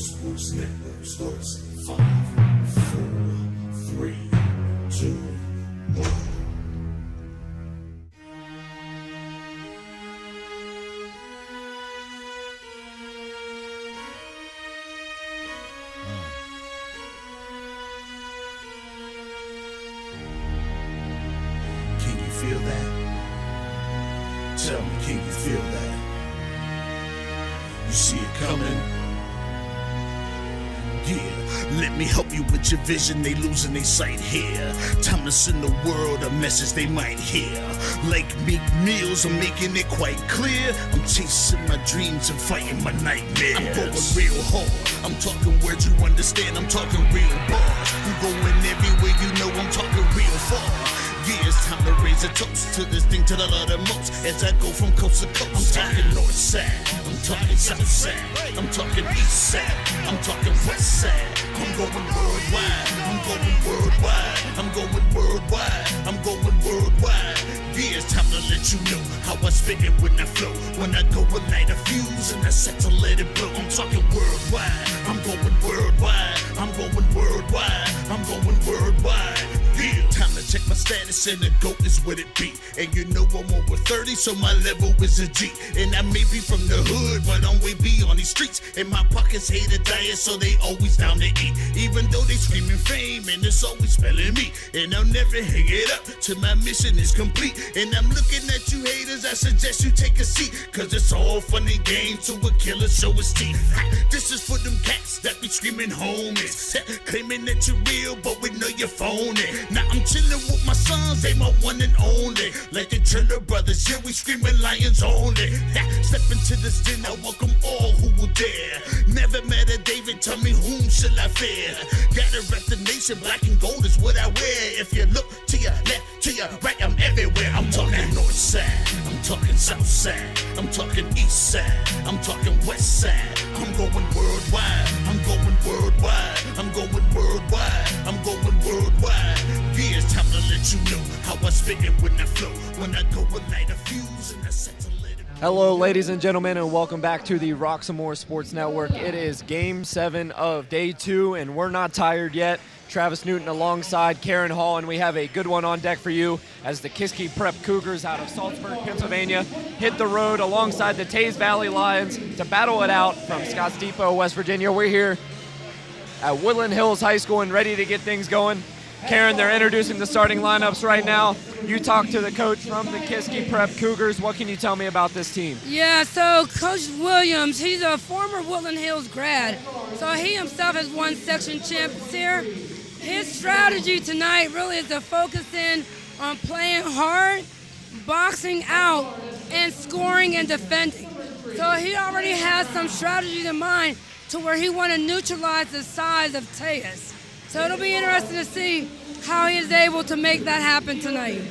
Sports Network starts in 5, 4, 3, 2, 1. Can you feel that? Tell me, can you feel that? You see it coming? Yeah, let me help you with your vision, they losing their sight here. Time to send the world a message they might hear. Like Meek Mills, I'm making it quite clear. I'm chasing my dreams and fighting my nightmares. I'm going real hard, I'm talking words you understand, I'm talking real bars. I'm going everywhere, you know I'm talking real far. Yeah, it's time to raise a toast to this thing to the Lord the most. As I go from coast to coast, I'm talking north side, I'm talking south side, I'm talking east side, I'm talking west side. I'm going worldwide, I'm going worldwide, I'm going worldwide, I'm going worldwide. Yeah, it's time to let you know how I spit it when I flow. When I go and light a fuse and I set to let it blow. I'm talking worldwide, I'm going worldwide, I'm going worldwide, I'm going worldwide. Yeah, time to check my status and the GOAT is what it be. And you know I'm over 30, so my level is a G. And I may be from the hood, but I'm way beyond these streets. And my pockets hate a diet, so they always down to eat. Even though they screaming fame, and it's always spelling me. And I'll never hang it up till my mission is complete. And I'm looking at you haters, I suggest you take a seat. Cause it's all funny games to a killer show his teeth. This is for them cats that be screaming homies. Claiming that you're real, but we know you're phony. Now I'm chillin' with my sons, they my one and only. Like the Triller brothers, yeah, we screamin' lions only. Step into this den, I welcome all who will dare. Never met a David, tell me whom shall I fear? Gotta rep the nation, black and gold is what I wear. If you look to your left, to your right, I'm everywhere. I'm talking north side, I'm talking south side, I'm talking east side, I'm talking west side. I'm going worldwide, I'm going worldwide, I'm going worldwide, I'm going worldwide. Yeah, it's time to let you know how I spit it when I flow. When I go and light a fuse and I set to let it. Hello, ladies and gentlemen, and welcome back to the Roxamore Sports Network. It is Game 7 of Day 2, and we're not tired yet. Travis Newton alongside Karen Hall, and we have a good one on deck for you as the Kiski Prep Cougars out of Salzburg, Pennsylvania, hit the road alongside the Teays Valley Lions to battle it out from Scotts Depot, West Virginia. We're here at Woodland Hills High School and ready to get things going. Karen, they're introducing the starting lineups right now. You talked to the coach from the Kiski Prep Cougars. What can you tell me about this team? Yeah, so Coach Williams, he's a former Woodland Hills grad. So he himself has won section champs here. His strategy tonight really is to focus in on playing hard, boxing out, and scoring and defending. So he already has some strategies in mind to where he want to neutralize the size of Teays. So it'll be interesting to see how he is able to make that happen tonight.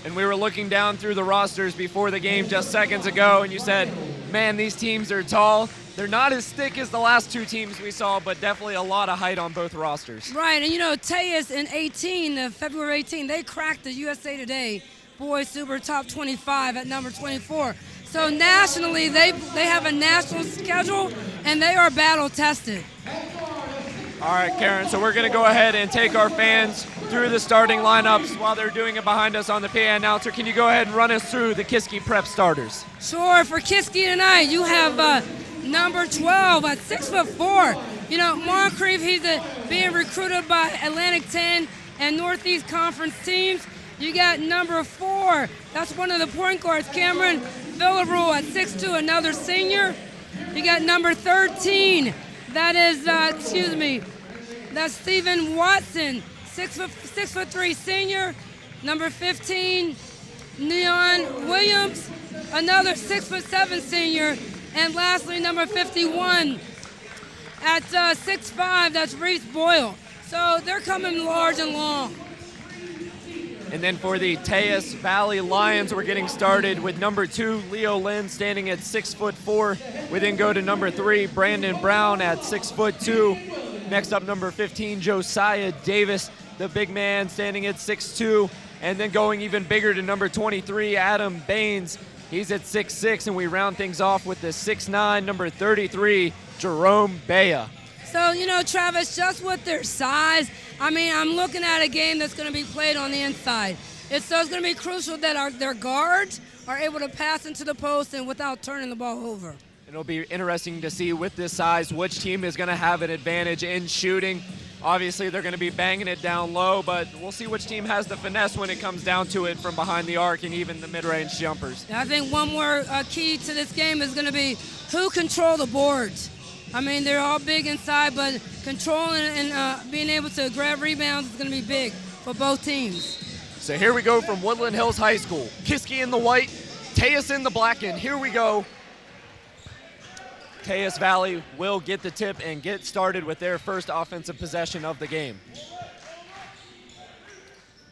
And we were looking down through the rosters before the game just seconds ago, and you said, man, these teams are tall. They're not as thick as the last two teams we saw, but definitely a lot of height on both rosters. Right, and you know, Teays in 18, February 18, they cracked the USA Today Boys Super Top 25 at number 24. So nationally, they have a national schedule, and they are battle tested. All right, Karen, so we're going to go ahead and take our fans through the starting lineups while they're doing it behind us on the PA announcer. Can you go ahead and run us through the Kiski Prep starters? Sure, for Kiski tonight, you have number 12 at 6'4". You know, Moncrief, he's being recruited by Atlantic 10 and Northeast Conference teams. You got number 4, that's one of the point guards, Cameron Villarreal at 6'2", another senior. You got number 13, that is, that's Stephen Watson, 6'3" senior. Number 15, Neon Williams, another 6'7" senior. And lastly, number 51 at 6'5", that's Reese Boyle. So they're coming large and long. And then for the Teays Valley Lions, we're getting started with number 2, Leo Lynn, standing at 6'4". We then go to number 3, Brandon Brown at 6'2". Next up, number 15, Josiah Davis, the big man, standing at 6'2". And then going even bigger to number 23, Adam Baines, He's at 6'6", and we round things off with the 6'9", number 33, Jerome Bea. So, Travis, just with their size, I'm looking at a game that's going to be played on the inside. It's going to be crucial that their guards are able to pass into the post and without turning the ball over. It'll be interesting to see with this size which team is going to have an advantage in shooting. Obviously, they're going to be banging it down low, but we'll see which team has the finesse when it comes down to it from behind the arc and even the mid-range jumpers. I think one more key to this game is going to be who control the boards. They're all big inside, but controlling and being able to grab rebounds is going to be big for both teams. So here we go from Woodland Hills High School. Kiski in the white, Teays in the black, and here we go. Teays Valley will get the tip and get started with their first offensive possession of the game.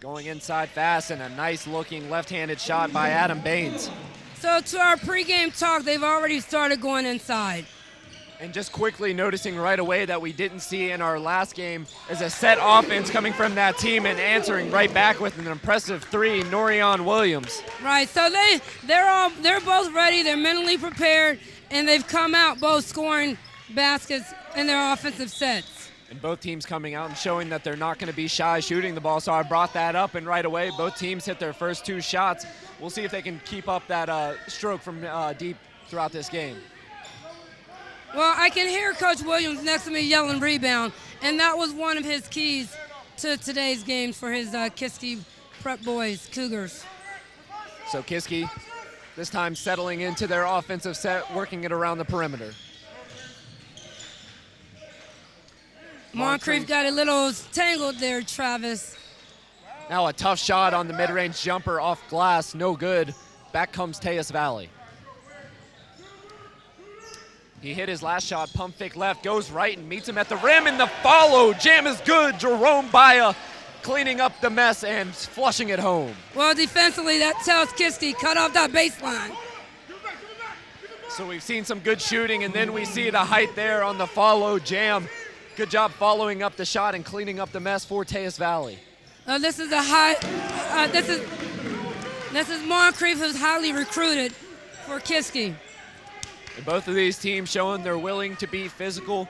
Going inside fast, and a nice-looking left-handed shot by Adam Baines. So to our pregame talk, they've already started going inside. And just quickly noticing right away that we didn't see in our last game is a set offense coming from that team and answering right back with an impressive three, Norion Williams. Right, so they're both ready, they're mentally prepared, and they've come out both scoring baskets in their offensive sets. And both teams coming out and showing that they're not going to be shy shooting the ball, so I brought that up, and right away both teams hit their first two shots. We'll see if they can keep up that stroke from deep throughout this game. Well, I can hear Coach Williams next to me yelling rebound, and that was one of his keys to today's game for his Kiski Prep Boys, Cougars. So Kiski, this time settling into their offensive set, working it around the perimeter. Moncrief got a little tangled there, Travis. Now a tough shot on the mid-range jumper off glass, no good. Back comes Teays Valley. He hit his last shot, pump fake left, goes right and meets him at the rim, and the follow. Jam is good. Jerome Bea cleaning up the mess and flushing it home. Well, defensively, that tells Kiski, cut off that baseline. So we've seen some good shooting, and then we see the height there on the follow. Jam, good job following up the shot and cleaning up the mess for Teays Valley. This is this is Moncrief, who's highly recruited for Kiski. And both of these teams showing they're willing to be physical.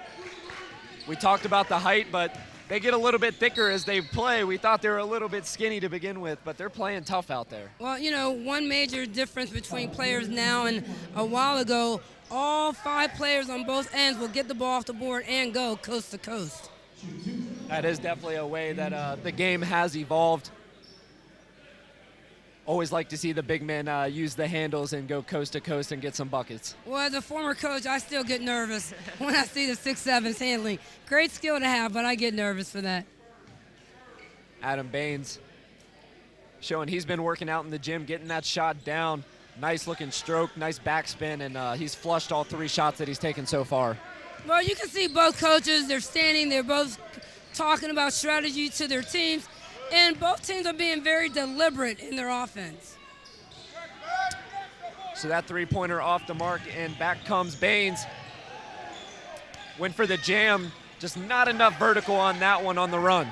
We talked about the height, but they get a little bit thicker as they play. We thought they were a little bit skinny to begin with, but they're playing tough out there. Well, one major difference between players now and a while ago, all 5 players on both ends will get the ball off the board and go coast to coast. That is definitely a way that the game has evolved. Always like to see the big men use the handles and go coast to coast and get some buckets. Well, as a former coach, I still get nervous when I see the 6'7" handling. Great skill to have, but I get nervous for that. Adam Baines showing he's been working out in the gym, getting that shot down. Nice looking stroke, nice backspin, and he's flushed all 3 shots that he's taken so far. Well, you can see both coaches, they're standing, they're both talking about strategy to their teams. And both teams are being very deliberate in their offense. So that three-pointer off the mark, and back comes Baines. Went for the jam, just not enough vertical on that one on the run.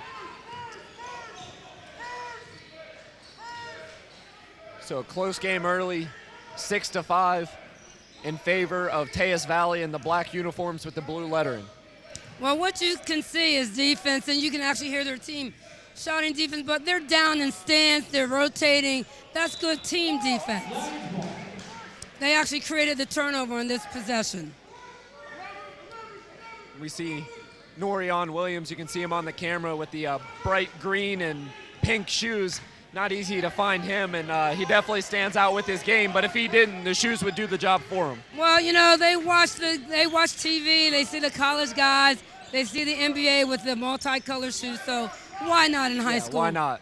So a close game early, 6-5 in favor of Teays Valley in the black uniforms with the blue lettering. Well, what you can see is defense, and you can actually hear their team shouting defense, but they're down in stance, they're rotating. That's good team defense. They actually created the turnover in this possession. We see Norion Williams, you can see him on the camera with the bright green and pink shoes. Not easy to find him, and he definitely stands out with his game, but if he didn't, the shoes would do the job for him. Well, they watch TV, they see the college guys, they see the NBA with the multicolored shoes, so why not in high school? Why not?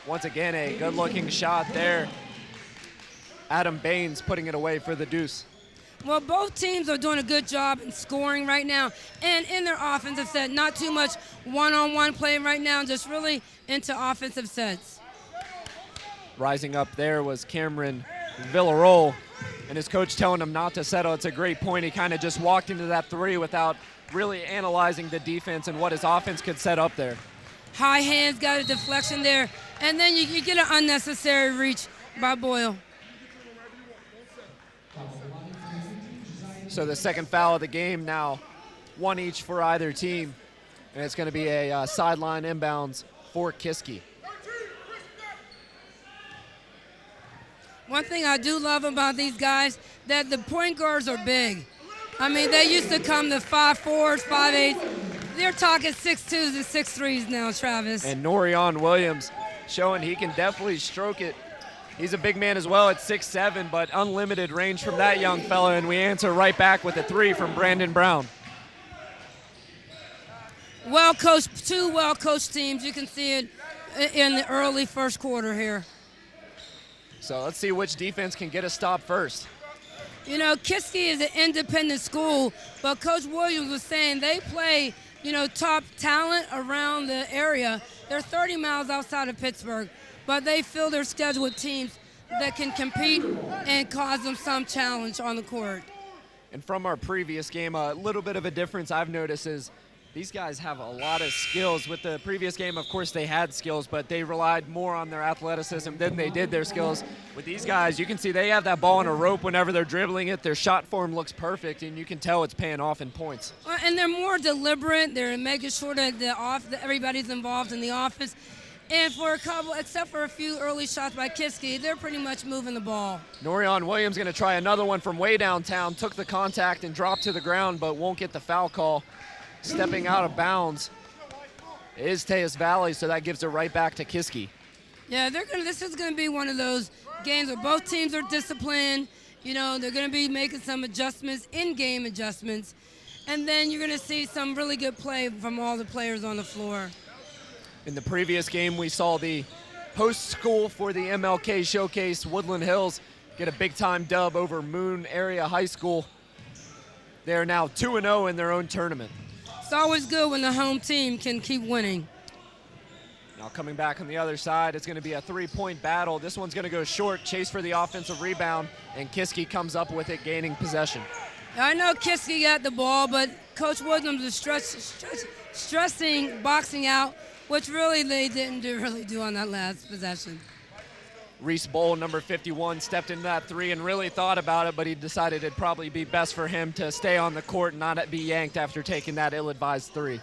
Once again, a good-looking shot there. Adam Baines putting it away for the deuce. Well, both teams are doing a good job in scoring right now and in their offensive set. Not too much one-on-one play right now, just really into offensive sets. Rising up there was Cameron Villarol, and his coach telling him not to settle. It's a great point. He kind of just walked into that three without really analyzing the defense and what his offense could set up there. High hands, got a deflection there, and then you get an unnecessary reach by Boyle. So the second foul of the game now, one each for either team. And it's going to be a sideline inbounds for Kiski. One thing I do love about these guys, that the point guards are big. I mean, they used to come to 5'4", 5'8". They're talking 6'2" and 6'3" now, Travis. And Norion Williams showing he can definitely stroke it. He's a big man as well at 6'7", but unlimited range from that young fella, and we answer right back with a three from Brandon Brown. Well-coached, two well-coached teams. You can see it in the early first quarter here. So let's see which defense can get a stop first. You know, Kiski is an independent school, but Coach Williams was saying they play, you know, top talent around the area. They're 30 miles outside of Pittsburgh, but they fill their schedule with teams that can compete and cause them some challenge on the court. And from our previous game, a little bit of a difference I've noticed is these guys have a lot of skills. With the previous game, of course, they had skills, but they relied more on their athleticism than they did their skills. With these guys, you can see they have that ball on a rope whenever they're dribbling it. Their shot form looks perfect, and you can tell it's paying off in points. And they're more deliberate. They're making sure that that everybody's involved in the offense. And for a couple, except for a few early shots by Kiski, they're pretty much moving the ball. Norion Williams going to try another one from way downtown. Took the contact and dropped to the ground, but won't get the foul call. Stepping out of bounds is Teays Valley, so that gives it right back to Kiski. Yeah, this is gonna be one of those games where both teams are disciplined. You know, they're gonna be making some adjustments, in-game adjustments, and then you're gonna see some really good play from all the players on the floor. In the previous game, we saw the host school for the MLK Showcase, Woodland Hills, get a big-time dub over Moon Area High School. They are now 2-0 in their own tournament. It's always good when the home team can keep winning. Now coming back on the other side, it's going to be a three-point battle. This one's going to go short, chase for the offensive rebound, and Kiski comes up with it, gaining possession. I know Kiski got the ball, but Coach Williams is stressing boxing out, which really they didn't really do on that last possession. Reese Bowl, number 51, stepped into that three and really thought about it, but he decided it'd probably be best for him to stay on the court and not be yanked after taking that ill-advised three.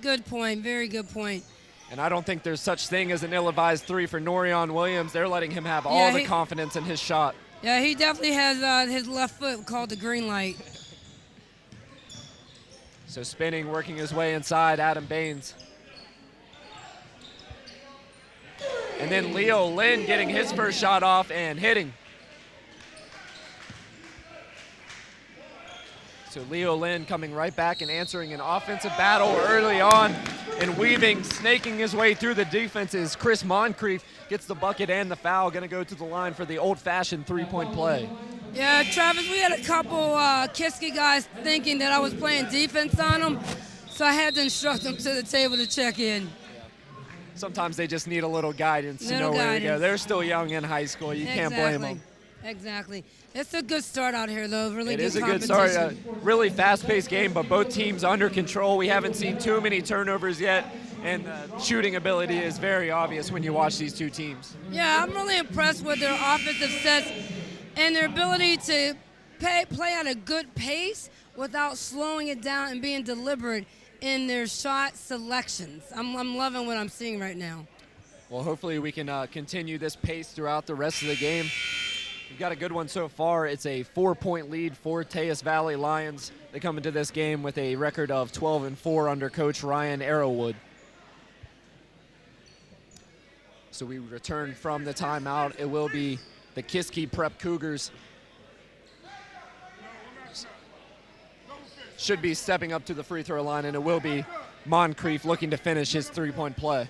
Good point, very good point. And I don't think there's such thing as an ill-advised three for Norion Williams. They're letting him have all the confidence in his shot. Yeah, he definitely has his left foot called the green light. So spinning, working his way inside, Adam Baines. And then Leo Lynn getting his first shot off and hitting. So Leo Lynn coming right back and answering an offensive battle early on and weaving, snaking his way through the defenses. Chris Moncrief gets the bucket and the foul, gonna go to the line for the old-fashioned three-point play. Yeah, Travis, we had a couple Kiski guys thinking that I was playing defense on them, so I had to instruct them to the table to check in. Sometimes they just need a little guidance to know where to go. They're still young in high school. You can't blame them. Exactly. It's a good start out here, though. Really it good is a good start. A really fast-paced game, but both teams under control. We haven't seen too many turnovers yet, and the shooting ability is very obvious when you watch these two teams. Yeah, I'm really impressed with their offensive sets and their ability to play at a good pace without slowing it down and being deliberate in their shot selections. I'm loving what I'm seeing right now. Well, hopefully we can continue this pace throughout the rest of the game. We've got a good one so far. It's a 4-point lead for Teays Valley Lions. They come into this game with a record of 12-4 under Coach Ryan Arrowwood. So we return from the timeout. It will be the Kiski Prep Cougars. Should be stepping up to the free throw line, and it will be Moncrief looking to finish his three-point play.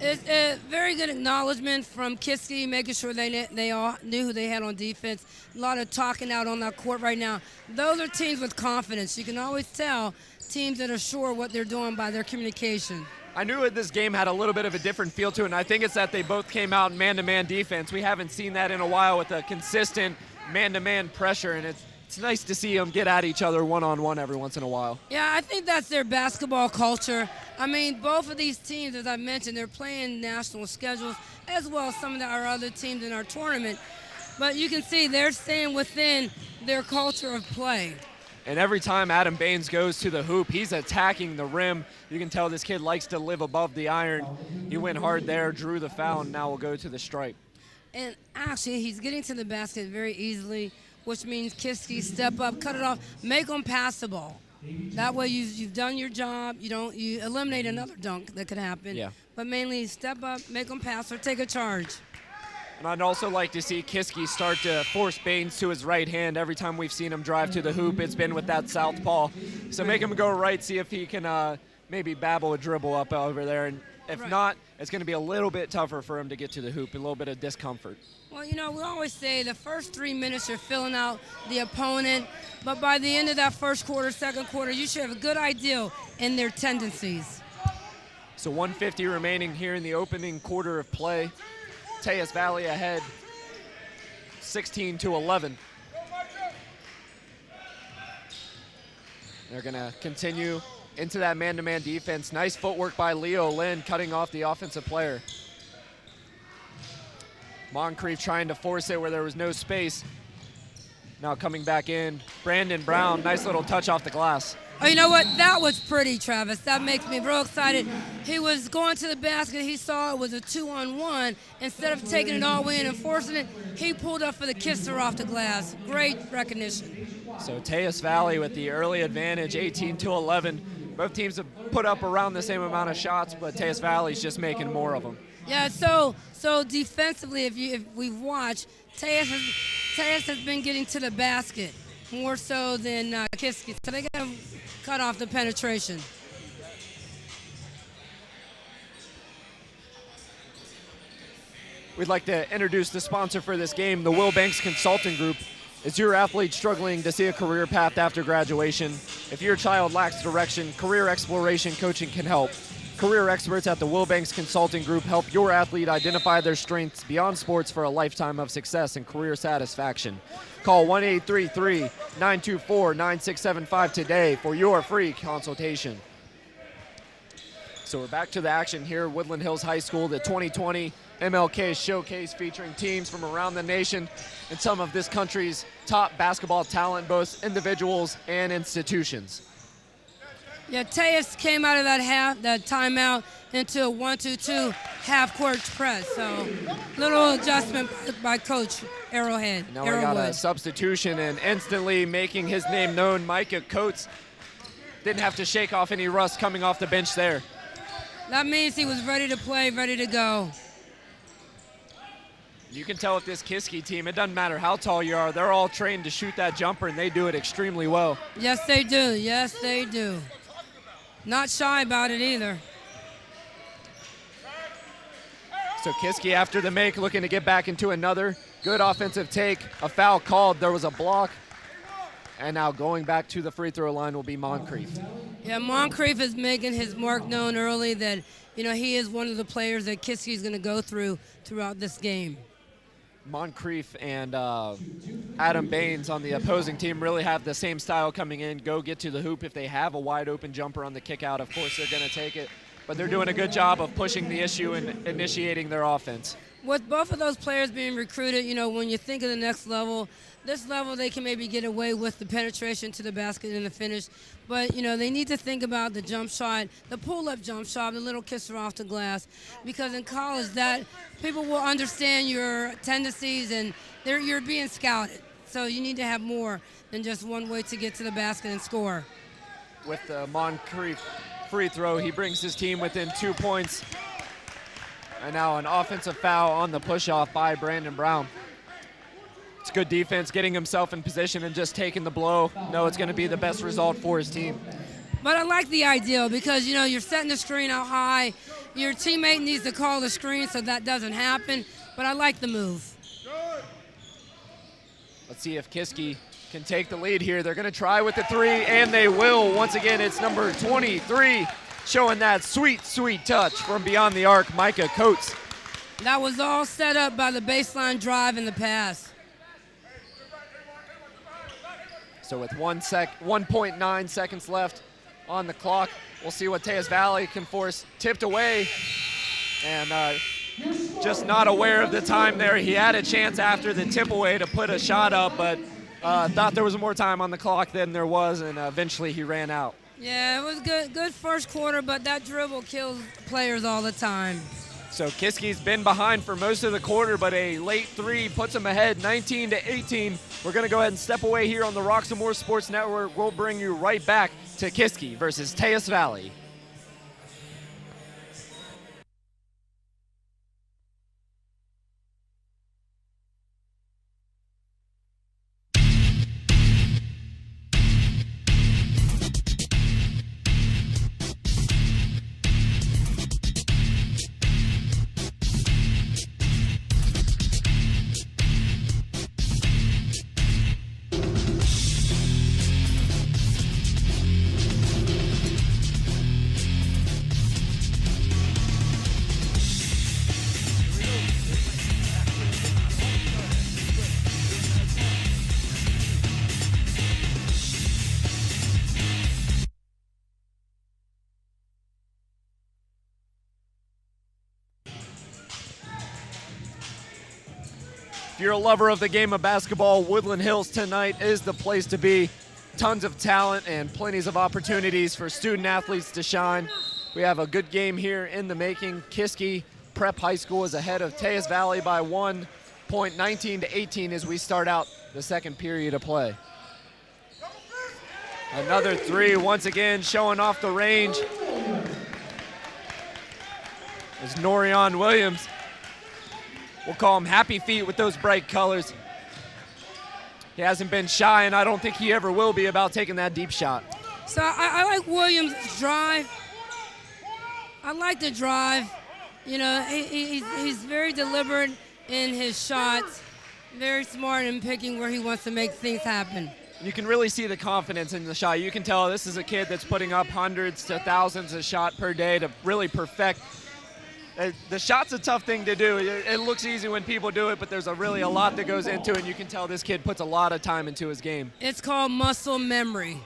It's a very good acknowledgement from Kiski, making sure they all knew who they had on defense. A lot of talking out on that court right now. Those are teams with confidence. You can always tell teams that are sure what they're doing by their communication. I knew this game had a little bit of a different feel to it, and I think it's that they both came out in man-to-man defense. We haven't seen that in a while with a consistent man-to-man pressure, and it's nice to see them get at each other one-on-one every once in a while. Yeah, I think that's their basketball culture. I mean, both of these teams, as I mentioned, they're playing national schedules as well as some of our other teams in our tournament. But you can see they're staying within their culture of play. And every time Adam Baines goes to the hoop, he's attacking the rim. You can tell this kid likes to live above the iron. He went hard there, drew the foul, and now will go to the stripe. And actually, he's getting to the basket very easily, which means Kiski, step up, cut it off, make him pass the ball. That way you've done your job. You eliminate another dunk that could happen. Yeah. But mainly step up, make them pass, or take a charge. And I'd also like to see Kiski start to force Baines to his right hand. Every time we've seen him drive to the hoop, it's been with that southpaw. So make him go right, see if he can maybe babble a dribble up over there. And if not, it's going to be a little bit tougher for him to get to the hoop, a little bit of discomfort. Well, we always say the first 3 minutes you're filling out the opponent, but by the end of that first quarter, second quarter, you should have a good idea in their tendencies. So 1:50 remaining here in the opening quarter of play. Teays Valley ahead, 16-11. They're going to continue into that man-to-man defense. Nice footwork by Leo Lynn, cutting off the offensive player. Moncrief trying to force it where there was no space. Now coming back in, Brandon Brown, nice little touch off the glass. Oh, you know what? That was pretty, Travis. That makes me real excited. He was going to the basket. He saw it was a 2-on-1. Instead of taking it all the way in and forcing it, he pulled up for the kisser off the glass. Great recognition. So Teays Valley with the early advantage, 18-11. Both teams have put up around the same amount of shots, but Teays Valley's just making more of them. Yeah, so defensively, if we've watched, Teays has been getting to the basket more so than Kiski. So they got to cut off the penetration. We'd like to introduce the sponsor for this game, the Will Banks Consulting Group. Is your athlete struggling to see a career path after graduation? If your child lacks direction, career exploration coaching can help. Career experts at the Will Banks Consulting Group help your athlete identify their strengths beyond sports for a lifetime of success and career satisfaction. Call 1-833-924-9675 today for your free consultation. So we're back to the action here at Woodland Hills High School, the 2020 MLK Showcase featuring teams from around the nation and some of this country's top basketball talent, both individuals and institutions. Yeah, Teays came out of that timeout into a 1-2-2 half-court press. So little adjustment by Coach Arrowhead. Now we got a substitution, and instantly making his name known, Micah Coates didn't have to shake off any rust coming off the bench there. That means he was ready to play, ready to go. You can tell with this Kiski team, it doesn't matter how tall you are, they're all trained to shoot that jumper, and they do it extremely well. Yes, they do. Yes, they do. Not shy about it either. So Kiski after the make, looking to get back into another good offensive take. A foul called, there was a block. And now going back to the free throw line will be Moncrief. Yeah, Moncrief is making his mark known early that, he is one of the players that Kiski is going to go throughout this game. Moncrief and Adam Baines on the opposing team really have the same style coming in, go get to the hoop. If they have a wide open jumper on the kick out, of course they're going to take it. But they're doing a good job of pushing the issue and initiating their offense. With both of those players being recruited, when you think of the next level, this level they can maybe get away with the penetration to the basket and the finish. But, they need to think about the jump shot, the pull-up jump shot, the little kisser off the glass. Because in college, that people will understand your tendencies and you're being scouted. So you need to have more than just one way to get to the basket and score. With the Moncrief free throw, he brings his team within 2 points. And now an offensive foul on the push-off by Brandon Brown. It's good defense, getting himself in position and just taking the blow. No, it's going to be the best result for his team. But I like the idea because, you're setting the screen out high. Your teammate needs to call the screen so that doesn't happen. But I like the move. Let's see if Kiski can take the lead here. They're going to try with the three, and they will. Once again, it's number 23, showing that sweet, sweet touch from beyond the arc, Micah Coates. That was all set up by the baseline drive and the pass. So with 1.9 seconds left on the clock. We'll see what Teays Valley can force. Tipped away, and just not aware of the time there. He had a chance after the tip away to put a shot up, but thought there was more time on the clock than there was, and eventually he ran out. Yeah, it was good first quarter, but that dribble kills players all the time. So Kiski's been behind for most of the quarter, but a late three puts him ahead 19-18. We're going to go ahead and step away here on the Roxamore Sports Network. We'll bring you right back to Kiski versus Teays Valley. If you're a lover of the game of basketball, Woodland Hills tonight is the place to be. Tons of talent and plenty of opportunities for student athletes to shine. We have a good game here in the making. Kiski Prep High School is ahead of Teays Valley by 1 point, 19-18 as we start out the second period of play. Another three, once again showing off the range. As Norion Williams, we'll call him Happy Feet with those bright colors. He hasn't been shy, and I don't think he ever will be about taking that deep shot. So I like Williams' drive. I like the drive. You know, he's very deliberate in his shots, very smart in picking where he wants to make things happen. You can really see the confidence in the shot. You can tell this is a kid that's putting up hundreds to thousands of shots per day to really perfect. The shot's a tough thing to do. It looks easy when people do it, but there's really a lot that goes into it, and you can tell this kid puts a lot of time into his game. It's called muscle memory.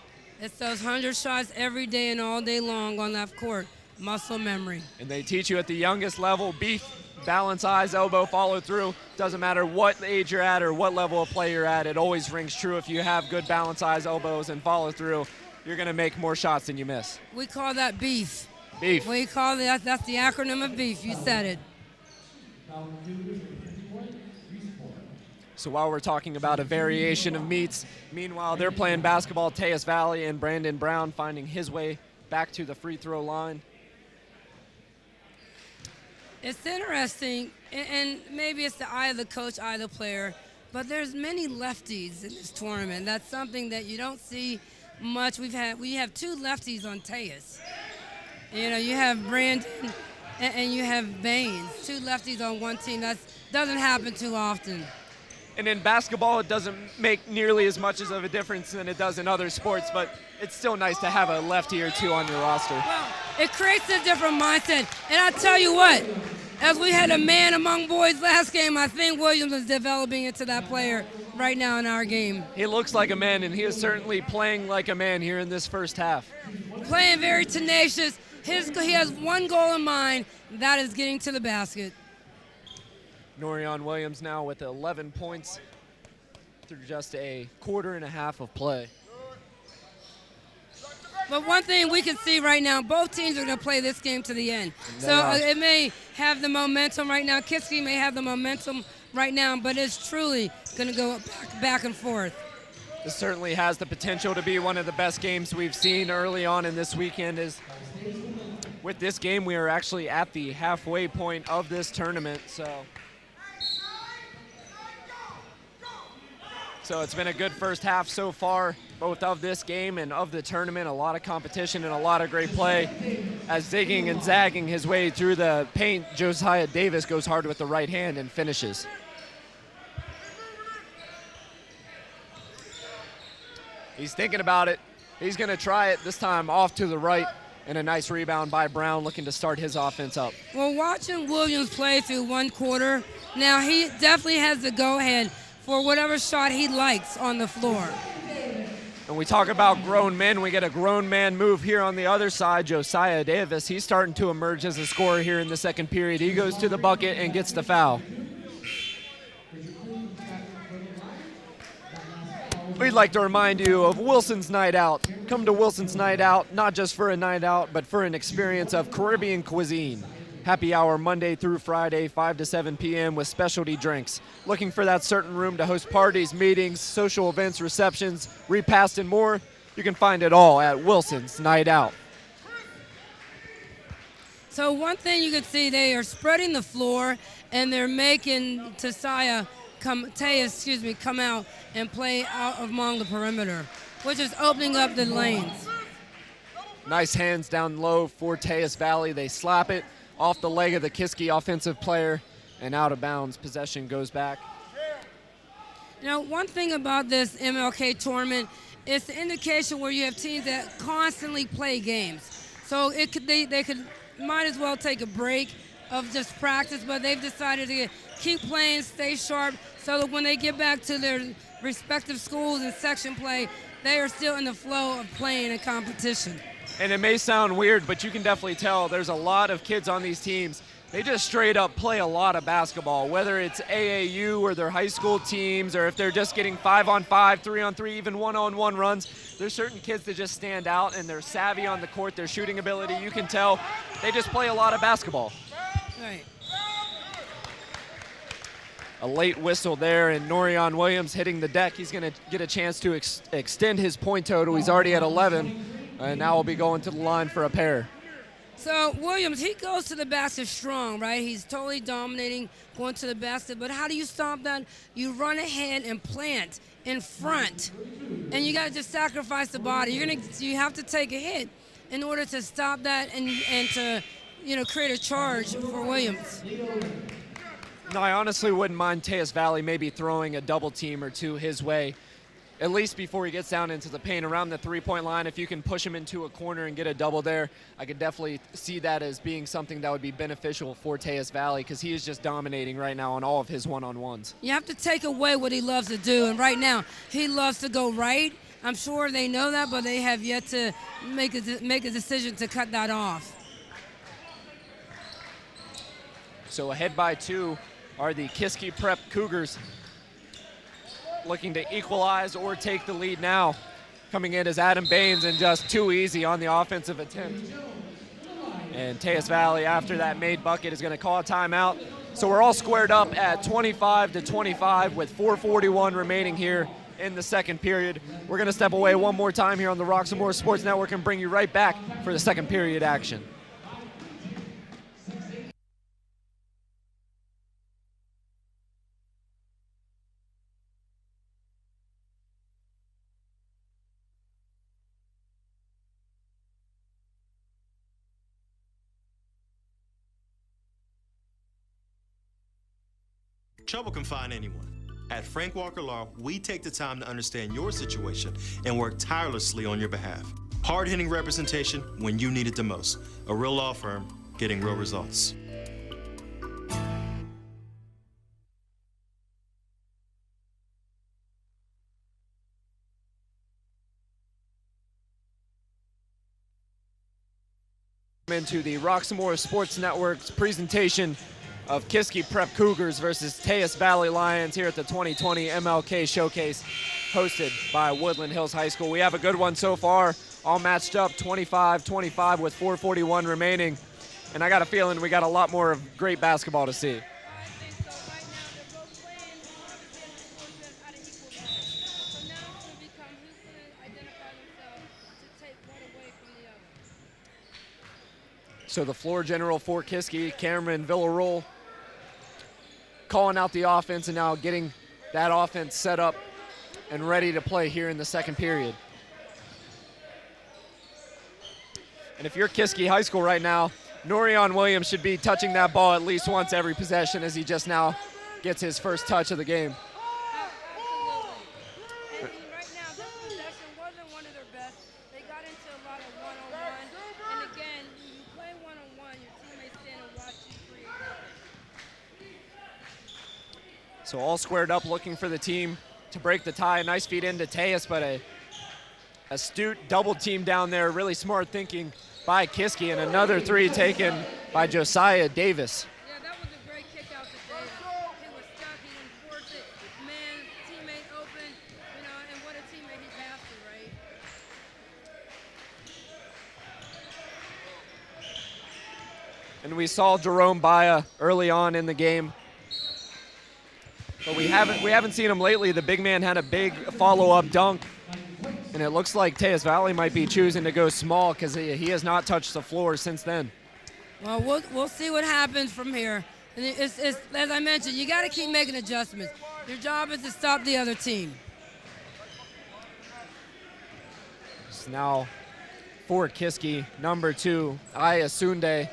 It's those 100 shots every day and all day long on that court. Muscle memory. And they teach you at the youngest level, beef, balance, eyes, elbow, follow through. Doesn't matter what age you're at or what level of play you're at, it always rings true. If you have good balance, eyes, elbows, and follow through, you're going to make more shots than you miss. We call that beef. Beef. We call it, that's the acronym of beef. You said it. So while we're talking about a variation of meets, meanwhile, they're playing basketball. Teays Valley and Brandon Brown finding his way back to the free throw line. It's interesting, and maybe it's the eye of the coach, eye of the player, but there's many lefties in this tournament. That's something that you don't see much. We have two lefties on Teays. You know, you have Brandon and you have Baines, two lefties on one team. That doesn't happen too often. And in basketball, it doesn't make nearly as much of a difference than it does in other sports, but it's still nice to have a lefty or two on your roster. Well, it creates a different mindset. And I tell you what, as we had a man among boys last game, I think Williams is developing into that player right now in our game. He looks like a man, and he is certainly playing like a man here in this first half. Playing very tenacious. He has one goal in mind, that is getting to the basket. Norion Williams now with 11 points through just a quarter and a half of play. But one thing we can see right now, both teams are going to play this game to the end. So it may have the momentum right now. Kiski may have the momentum right now, but it's truly going to go back and forth. This certainly has the potential to be one of the best games we've seen early on in this weekend. With this game, we are actually at the halfway point of this tournament. So it's been a good first half so far, both of this game and of the tournament. A lot of competition and a lot of great play. As zigging and zagging his way through the paint, Josiah Davis goes hard with the right hand and finishes. He's thinking about it. He's going to try it this time off to the right, and a nice rebound by Brown looking to start his offense up. Well, watching Williams play through one quarter, now he definitely has the go-ahead for whatever shot he likes on the floor. And we talk about grown men. We get a grown man move here on the other side. Josiah Davis, he's starting to emerge as a scorer here in the second period. He goes to the bucket and gets the foul. We'd like to remind you of Wilson's Night Out. Come to Wilson's Night Out, not just for a night out, but for an experience of Caribbean cuisine. Happy hour Monday through Friday, 5 to 7 p.m. with specialty drinks. Looking for that certain room to host parties, meetings, social events, receptions, repast, and more? You can find it all at Wilson's Night Out. So one thing you can see, they are spreading the floor, and they're making Teays come out and play out among the perimeter, which is opening up the lanes. Nice hands down low for Teays Valley. They slap it off the leg of the Kiski offensive player and out of bounds. Possession goes back. Now, one thing about this MLK tournament, it's the indication where you have teams that constantly play games. So they could might as well take a break of just practice, but they've decided to keep playing, stay sharp, so that when they get back to their respective schools and section play, they are still in the flow of playing and competition. And it may sound weird, but you can definitely tell there's a lot of kids on these teams. They just straight up play a lot of basketball, whether it's AAU or their high school teams, or if they're just getting 5-on-5, 3-on-3, even 1-on-1 runs. There's certain kids that just stand out, and they're savvy on the court, their shooting ability. You can tell they just play a lot of basketball. Right. A late whistle there, and Norion Williams hitting the deck. He's going to get a chance to extend his point total. He's already at 11, and now we'll be going to the line for a pair. So Williams, he goes to the basket strong, right? He's totally dominating, going to the basket. But how do you stop that? You run ahead and plant in front, and you got to just sacrifice the body. You have to take a hit in order to stop that and to create a charge for Williams. No, I honestly wouldn't mind Teays Valley maybe throwing a double team or two his way, at least before he gets down into the paint around the three-point line. If you can push him into a corner and get a double there, I could definitely see that as being something that would be beneficial for Teays Valley, because he is just dominating right now on all of his one-on-ones. You have to take away what he loves to do, and right now he loves to go right. I'm sure they know that, but they have yet to make a decision to cut that off. So ahead by 2 are the Kiski Prep Cougars, looking to equalize or take the lead now. Coming in is Adam Baines, and just too easy on the offensive attempt. And Teays Valley, after that made bucket, is going to call a timeout. So we're all squared up at 25-25 with 4:41 remaining here in the second period. We're going to step away one more time here on the Rocks and More Sports Network and bring you right back for the second period action. Trouble can find anyone. At Frank Walker Law, we take the time to understand your situation and work tirelessly on your behalf. Hard-hitting representation when you need it the most. A real law firm getting real results. Into the Rocks and More Sports Network's presentation of Kiski Prep Cougars versus Teays Valley Lions here at the 2020 MLK Showcase, hosted by Woodland Hills High School. We have a good one so far, all matched up 25-25 with 4:41 remaining, and I got a feeling we got a lot more of great basketball to see. So the floor general for Kiski, Cameron Villarreal, calling out the offense and now getting that offense set up and ready to play here in the second period. And if you're Kiski High School right now, Norion Williams should be touching that ball at least once every possession, as he just now gets his first touch of the game. So all squared up looking for the team to break the tie. Nice feed into Teays, but a Astute double team down there, really smart thinking by Kiski, and another three taken by Josiah Davis. Yeah, that was a great kick out to Davis. He was stuck, he didn't force it. Man, teammate open, and what a teammate he passed to, right? And we saw Jerome Baya early on in the game, but we haven't seen him lately. The big man had a big follow-up dunk, and it looks like Teays Valley might be choosing to go small because he has not touched the floor since then. Well, we'll see what happens from here. And it's as I mentioned, you got to keep making adjustments. Your job is to stop the other team. It's now for Kiski, number 2, Aya Sunde,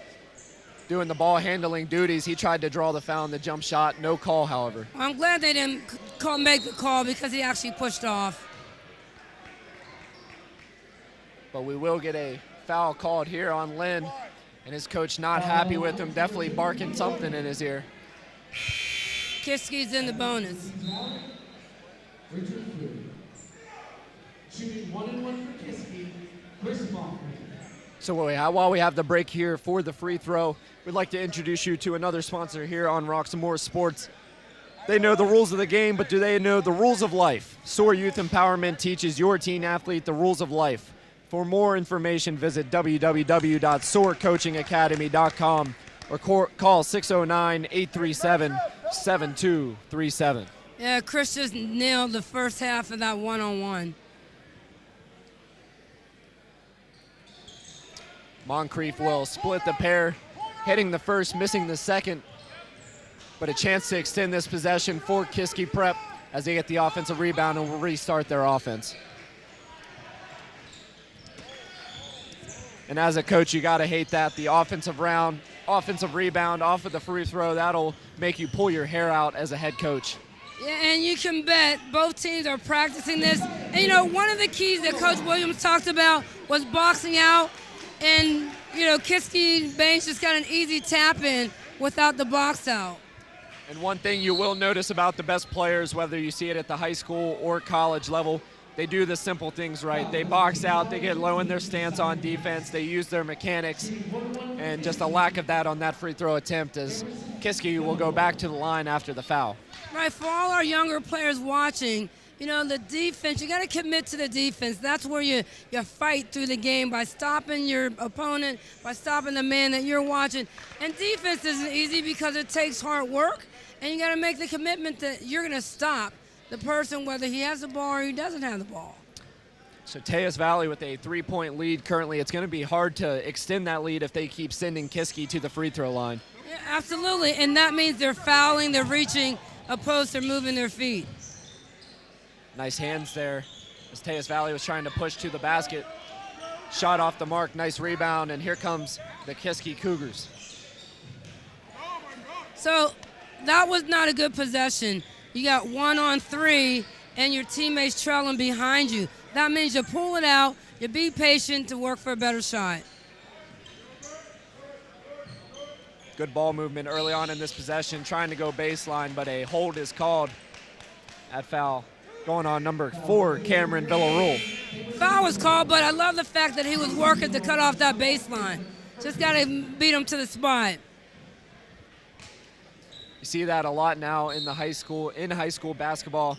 doing the ball handling duties. He tried to draw the foul on the jump shot. No call, however. Well, I'm glad they didn't make the call because he actually pushed off. But we will get a foul called here on Lynn, and his coach not happy with him, definitely barking something in his ear. Kiski's in the bonus. Shooting 1-1 for Kiski, Chris Ball. So while we have the break here for the free throw, we'd like to introduce you to another sponsor here on Rocks and More Sports. They know the rules of the game, but do they know the rules of life? SOAR Youth Empowerment teaches your teen athlete the rules of life. For more information, visit www.soarcoachingacademy.com or call 609-837-7237. Yeah, Chris just nailed the first half of that one-on-one. Moncrief will split the pair, hitting the first, missing the second, but a chance to extend this possession for Kiski Prep as they get the offensive rebound and will restart their offense. And as a coach, you gotta hate that. The offensive rebound off of the free throw, that'll make you pull your hair out as a head coach. Yeah, and you can bet both teams are practicing this. And one of the keys that Coach Williams talked about was boxing out. And, Kiski Banks just got an easy tap in without the box out. And one thing you will notice about the best players, whether you see it at the high school or college level, they do the simple things right. They box out, they get low in their stance on defense, they use their mechanics, and just a lack of that on that free throw attempt as Kiski will go back to the line after the foul. Right, for all our younger players watching, the defense, you got to commit to the defense. That's where you fight through the game, by stopping your opponent, by stopping the man that you're watching. And defense isn't easy because it takes hard work, and you got to make the commitment that you're going to stop the person, whether he has the ball or he doesn't have the ball. So Teays Valley with a 3-point lead currently. It's going to be hard to extend that lead if they keep sending Kiski to the free throw line. Yeah, absolutely, and that means they're fouling, they're reaching, opposed to moving their feet. Nice hands there as Teays Valley was trying to push to the basket. Shot off the mark, nice rebound, and here comes the Kiski Cougars. So that was not a good possession. You got 1-on-3, and your teammates trailing behind you. That means you pull it out, you be patient to work for a better shot. Good ball movement early on in this possession, trying to go baseline, but a hold is called at foul. Going on number 4, Cameron Villarreal. Foul was called, but I love the fact that he was working to cut off that baseline. Just got to beat him to the spot. You see that a lot now in high school basketball.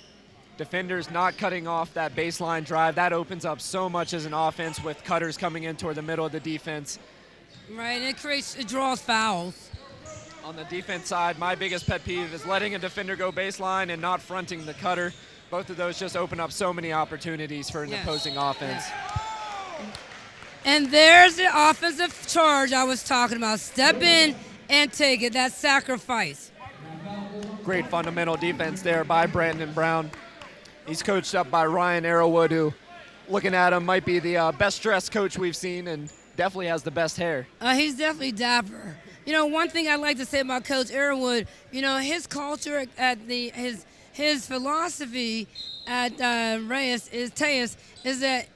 Defenders not cutting off that baseline drive. That opens up so much as an offense with cutters coming in toward the middle of the defense. Right, it draws fouls. On the defense side, my biggest pet peeve is letting a defender go baseline and not fronting the cutter. Both of those just open up so many opportunities for an opposing offense. And there's the offensive charge I was talking about. Step in and take it. That's sacrifice. Great fundamental defense there by Brandon Brown. He's coached up by Ryan Arrowwood, who, looking at him, might be the best-dressed coach we've seen and definitely has the best hair. He's definitely dapper. One thing I'd like to say about Coach Arrowwood, his culture at his philosophy at Teays is that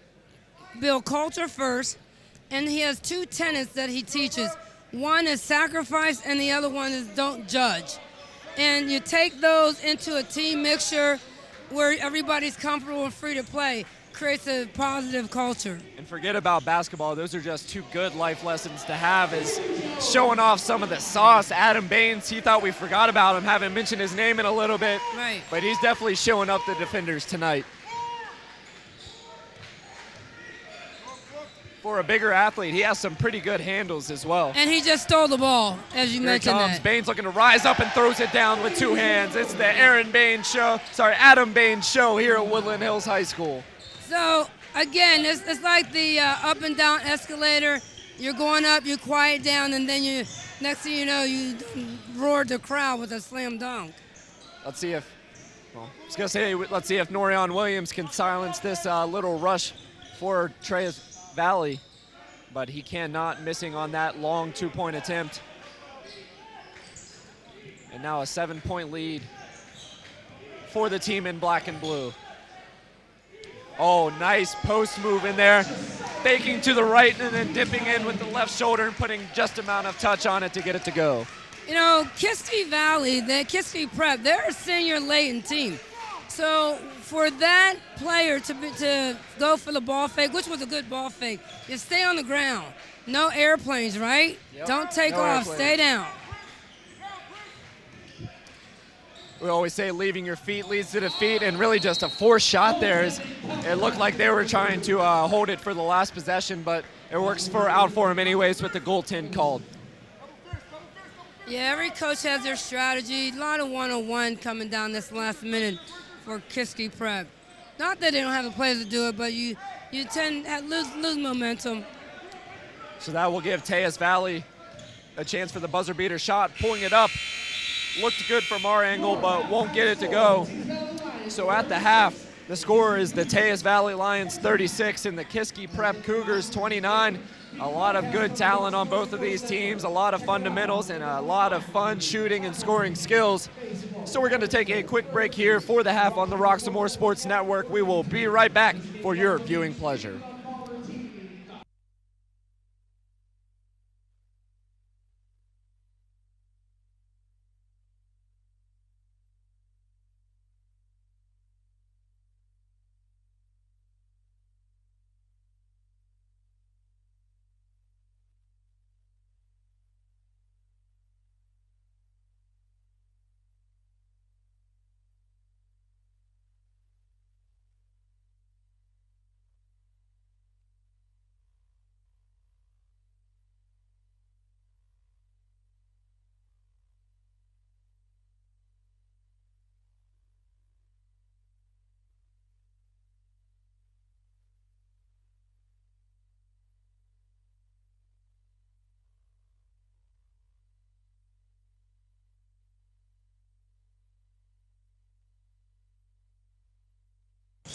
build culture first, and he has 2 tenets that he teaches. One is sacrifice, and the other one is don't judge. And you take those into a team mixture where everybody's comfortable and free to play. creates a positive culture. And forget about basketball. Those are just two good life lessons to have, is showing off some of the sauce. Adam Baines, he thought we forgot about him, haven't mentioned his name in a little bit. Right. But he's definitely showing up the defenders tonight. For a bigger athlete, he has some pretty good handles as well. And he just stole the ball, as you Here it mentioned comes. that. Baines looking to rise up and throws it down with two hands. It's the Adam Baines show here at Woodland Hills High School. So, again, it's like the up and down escalator. You're going up, you quiet down, and then next thing you know, you roared the crowd with a slam dunk. Let's see if Norion Williams can silence this little rush for Teays Valley, but he cannot, missing on that long two-point attempt. And now a 7-point lead for the team in black and blue. Oh, nice post move in there. Faking to the right and then dipping in with the left shoulder and putting just amount of touch on it to get it to go. You know, Kiski Valley, the Kiski Prep, they're a senior laden team. So for that player to go for the ball fake, which was a good ball fake, you stay on the ground. No airplanes, right? Yep. Don't take No off. airplanes. Stay down. We always say leaving your feet leads to defeat, and really just a forced shot there. It looked like they were trying to hold it for the last possession, but it works out for him anyways with the goaltend called. Yeah, every coach has their strategy. A lot of one-on-one coming down this last minute for Kiski Prep. Not that they don't have the players to do it, but you tend to lose momentum. So that will give Teays Valley a chance for the buzzer beater shot, pulling it up. Looked good from our angle, but won't get it to go. So at the half, the score is the Teays Valley Lions 36 and the Kiski Prep Cougars 29. A lot of good talent on both of these teams, a lot of fundamentals, and a lot of fun shooting and scoring skills. So we're going to take a quick break here for the half on the Roxamore Sports Network. We will be right back for your viewing pleasure.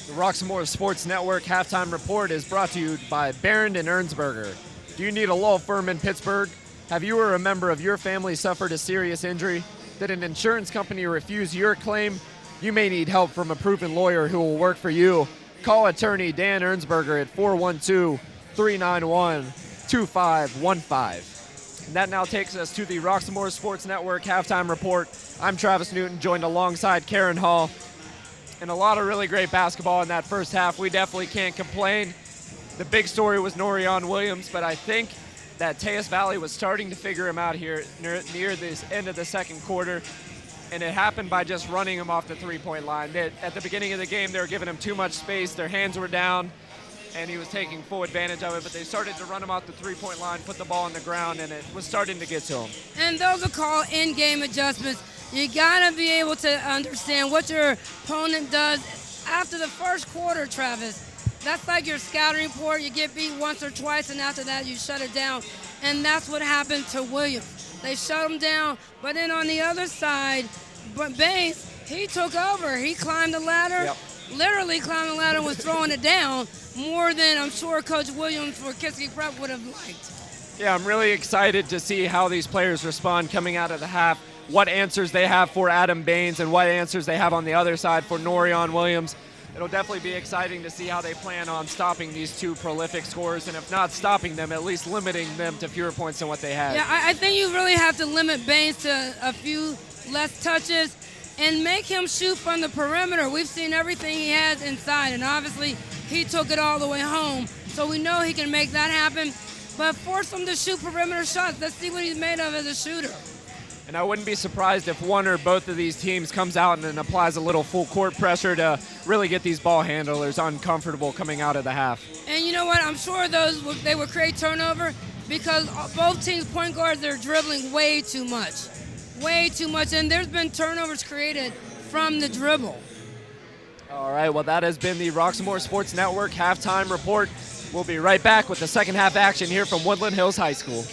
The Roxamore Sports Network halftime report is brought to you by Barron and Ernsberger. Do you need a law firm in Pittsburgh? Have you or a member of your family suffered a serious injury? Did an insurance company refuse your claim? You may need help from a proven lawyer who will work for you. Call attorney Dan Ernsberger at 412-391-2515. And that now takes us to the Roxamore Sports Network halftime report. I'm Travis Newton, joined alongside Karen Hall. And a lot of really great basketball in that first half. We definitely can't complain. The big story was Norion Williams, but I think that Teays Valley was starting to figure him out here near this end of the second quarter, and it happened by just running him off the three-point line. At the beginning of the game, they were giving him too much space. Their hands were down, and he was taking full advantage of it, but they started to run him off the three-point line, put the ball on the ground, and it was starting to get to him. And those are called in-game adjustments. You gotta be able to understand what your opponent does after the first quarter, Travis. That's like your scouting report. You get beat once or twice, and after that, you shut it down. And that's what happened to Williams. They shut him down, but then on the other side, Baines, he took over. He climbed the ladder, literally climbed the ladder and was throwing it down more than I'm sure Coach Williams for Kiski Prep would have liked. Yeah, I'm really excited to see how these players respond coming out of the half. What answers they have for Adam Baines and what answers they have on the other side for Norion Williams. It'll definitely be exciting to see how they plan on stopping these two prolific scorers, and if not stopping them, at least limiting them to fewer points than what they had. Yeah, I think you really have to limit Baines to a few less touches. and make him shoot from the perimeter. We've seen everything he has inside, and obviously he took it all the way home. So we know he can make that happen, but force him to shoot perimeter shots. Let's see what he's made of as a shooter. And I wouldn't be surprised if one or both of these teams comes out and applies a little full court pressure to really get these ball handlers uncomfortable coming out of the half. And you know what? I'm sure they would create turnover because both teams' point guards are dribbling way too much. Way too much. And there's been turnovers created from the dribble. All right, well, that has been the Roxamore Sports Network halftime report. We'll be right back with the second half action here from Woodland Hills High School.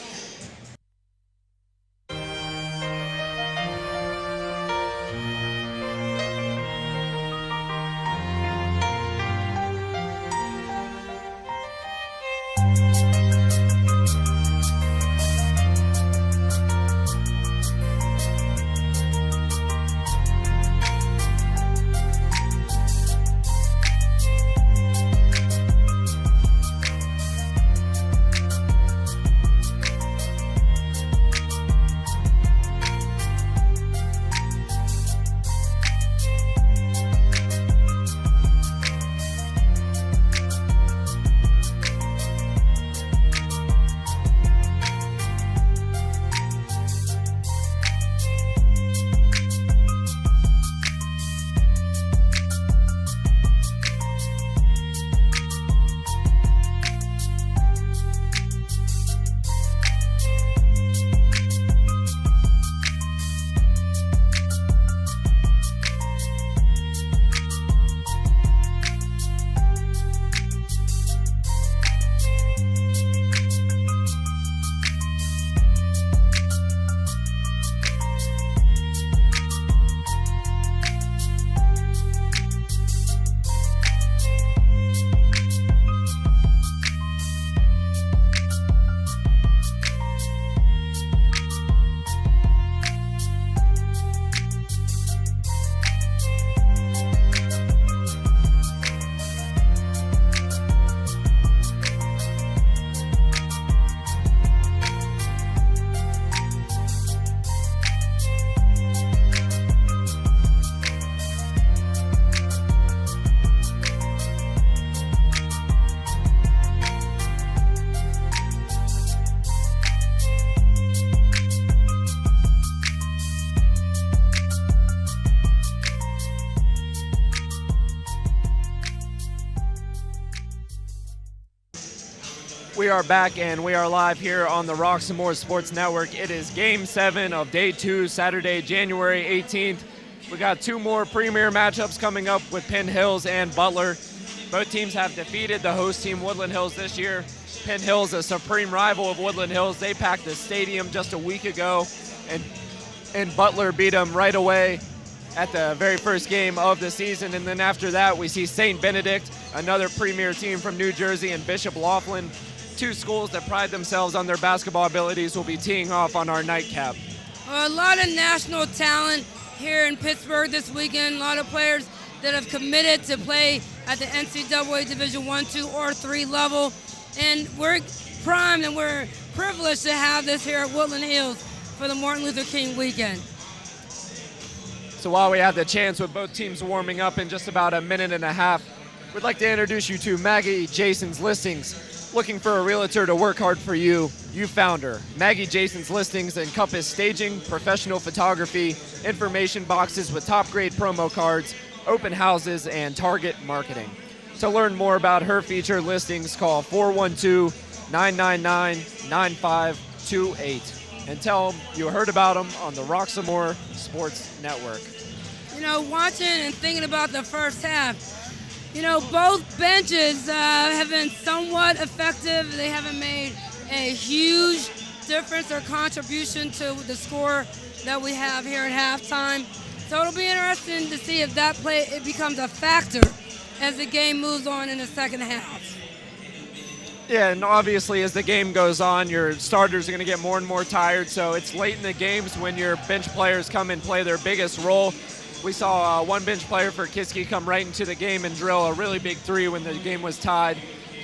We are back and we are live here on the Roxamore Sports Network. It is Game 7 of Day 2, Saturday, January 18th. We got two more premier matchups coming up with Penn Hills and Butler. Both teams have defeated the host team, Woodland Hills, this year. Penn Hills, a supreme rival of Woodland Hills. They packed the stadium just a week ago, and Butler beat them right away at the very first game of the season. And then after that, we see St. Benedict, another premier team from New Jersey, and Bishop Laughlin. Two schools that pride themselves on their basketball abilities will be teeing off on our nightcap. A lot of national talent here in Pittsburgh this weekend. A lot of players that have committed to play at the NCAA Division I, II, or III level. And we're primed and we're privileged to have this here at Woodland Hills for the Martin Luther King weekend. So while we have the chance with both teams warming up in just about a minute and a half, we'd like to introduce you to Maggie Jason's Listings. Looking for a realtor to work hard for you? You found her. Maggie Jason's Listings encompass staging, professional photography, information boxes with top-grade promo cards, open houses, and target marketing. To learn more about her featured listings, call 412-999-9528 and tell them you heard about them on the Roxamore Sports Network. You know, watching and thinking about the first half, you know, both benches have been somewhat effective. They haven't made a huge difference or contribution to the score that we have here at halftime. So it'll be interesting to see if that play becomes a factor as the game moves on in the second half. Yeah, and obviously as the game goes on, your starters are going to get more and more tired, so it's late in the games when your bench players come and play their biggest role. We saw one bench player for Kiski come right into the game and drill a really big three when the game was tied.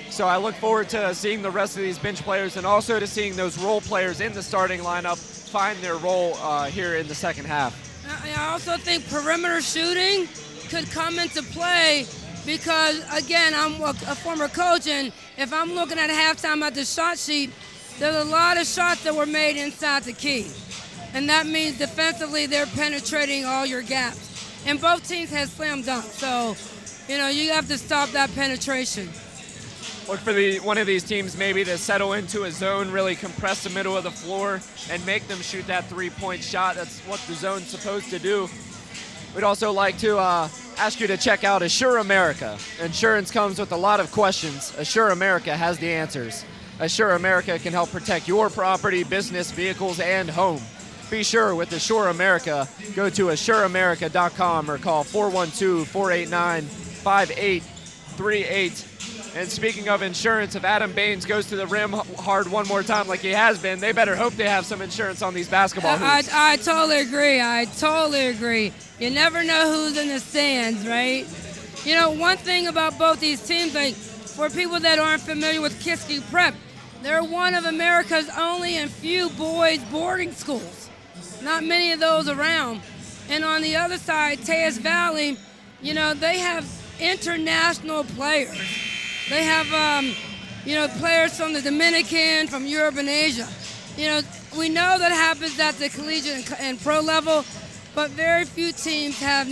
So I look forward to seeing the rest of these bench players and also to seeing those role players in the starting lineup find their role here in the second half. I also think perimeter shooting could come into play because, again, I'm a former coach, and if I'm looking at halftime at the shot sheet, there's a lot of shots that were made inside the key. And that means defensively they're penetrating all your gaps. And both teams have slam dunks, so, you have to stop that penetration. Look for one of these teams maybe to settle into a zone, really compress the middle of the floor, and make them shoot that three-point shot. That's what the zone's supposed to do. We'd also like to ask you to check out Assure America. Insurance comes with a lot of questions. Assure America has the answers. Assure America can help protect your property, business, vehicles, and home. Be sure with Assure America, go to assureamerica.com or call 412-489-5838. And speaking of insurance, if Adam Baines goes to the rim hard one more time like he has been, they better hope they have some insurance on these basketball hoops. I totally agree. You never know who's in the stands, right? One thing about both these teams, like for people that aren't familiar with Kiski Prep, they're one of America's only and few boys boarding schools. Not many of those around. And on the other side, Teays Valley, they have international players. They have, players from the Dominican, from Europe and Asia. We know that happens at the collegiate and pro level, but very few teams have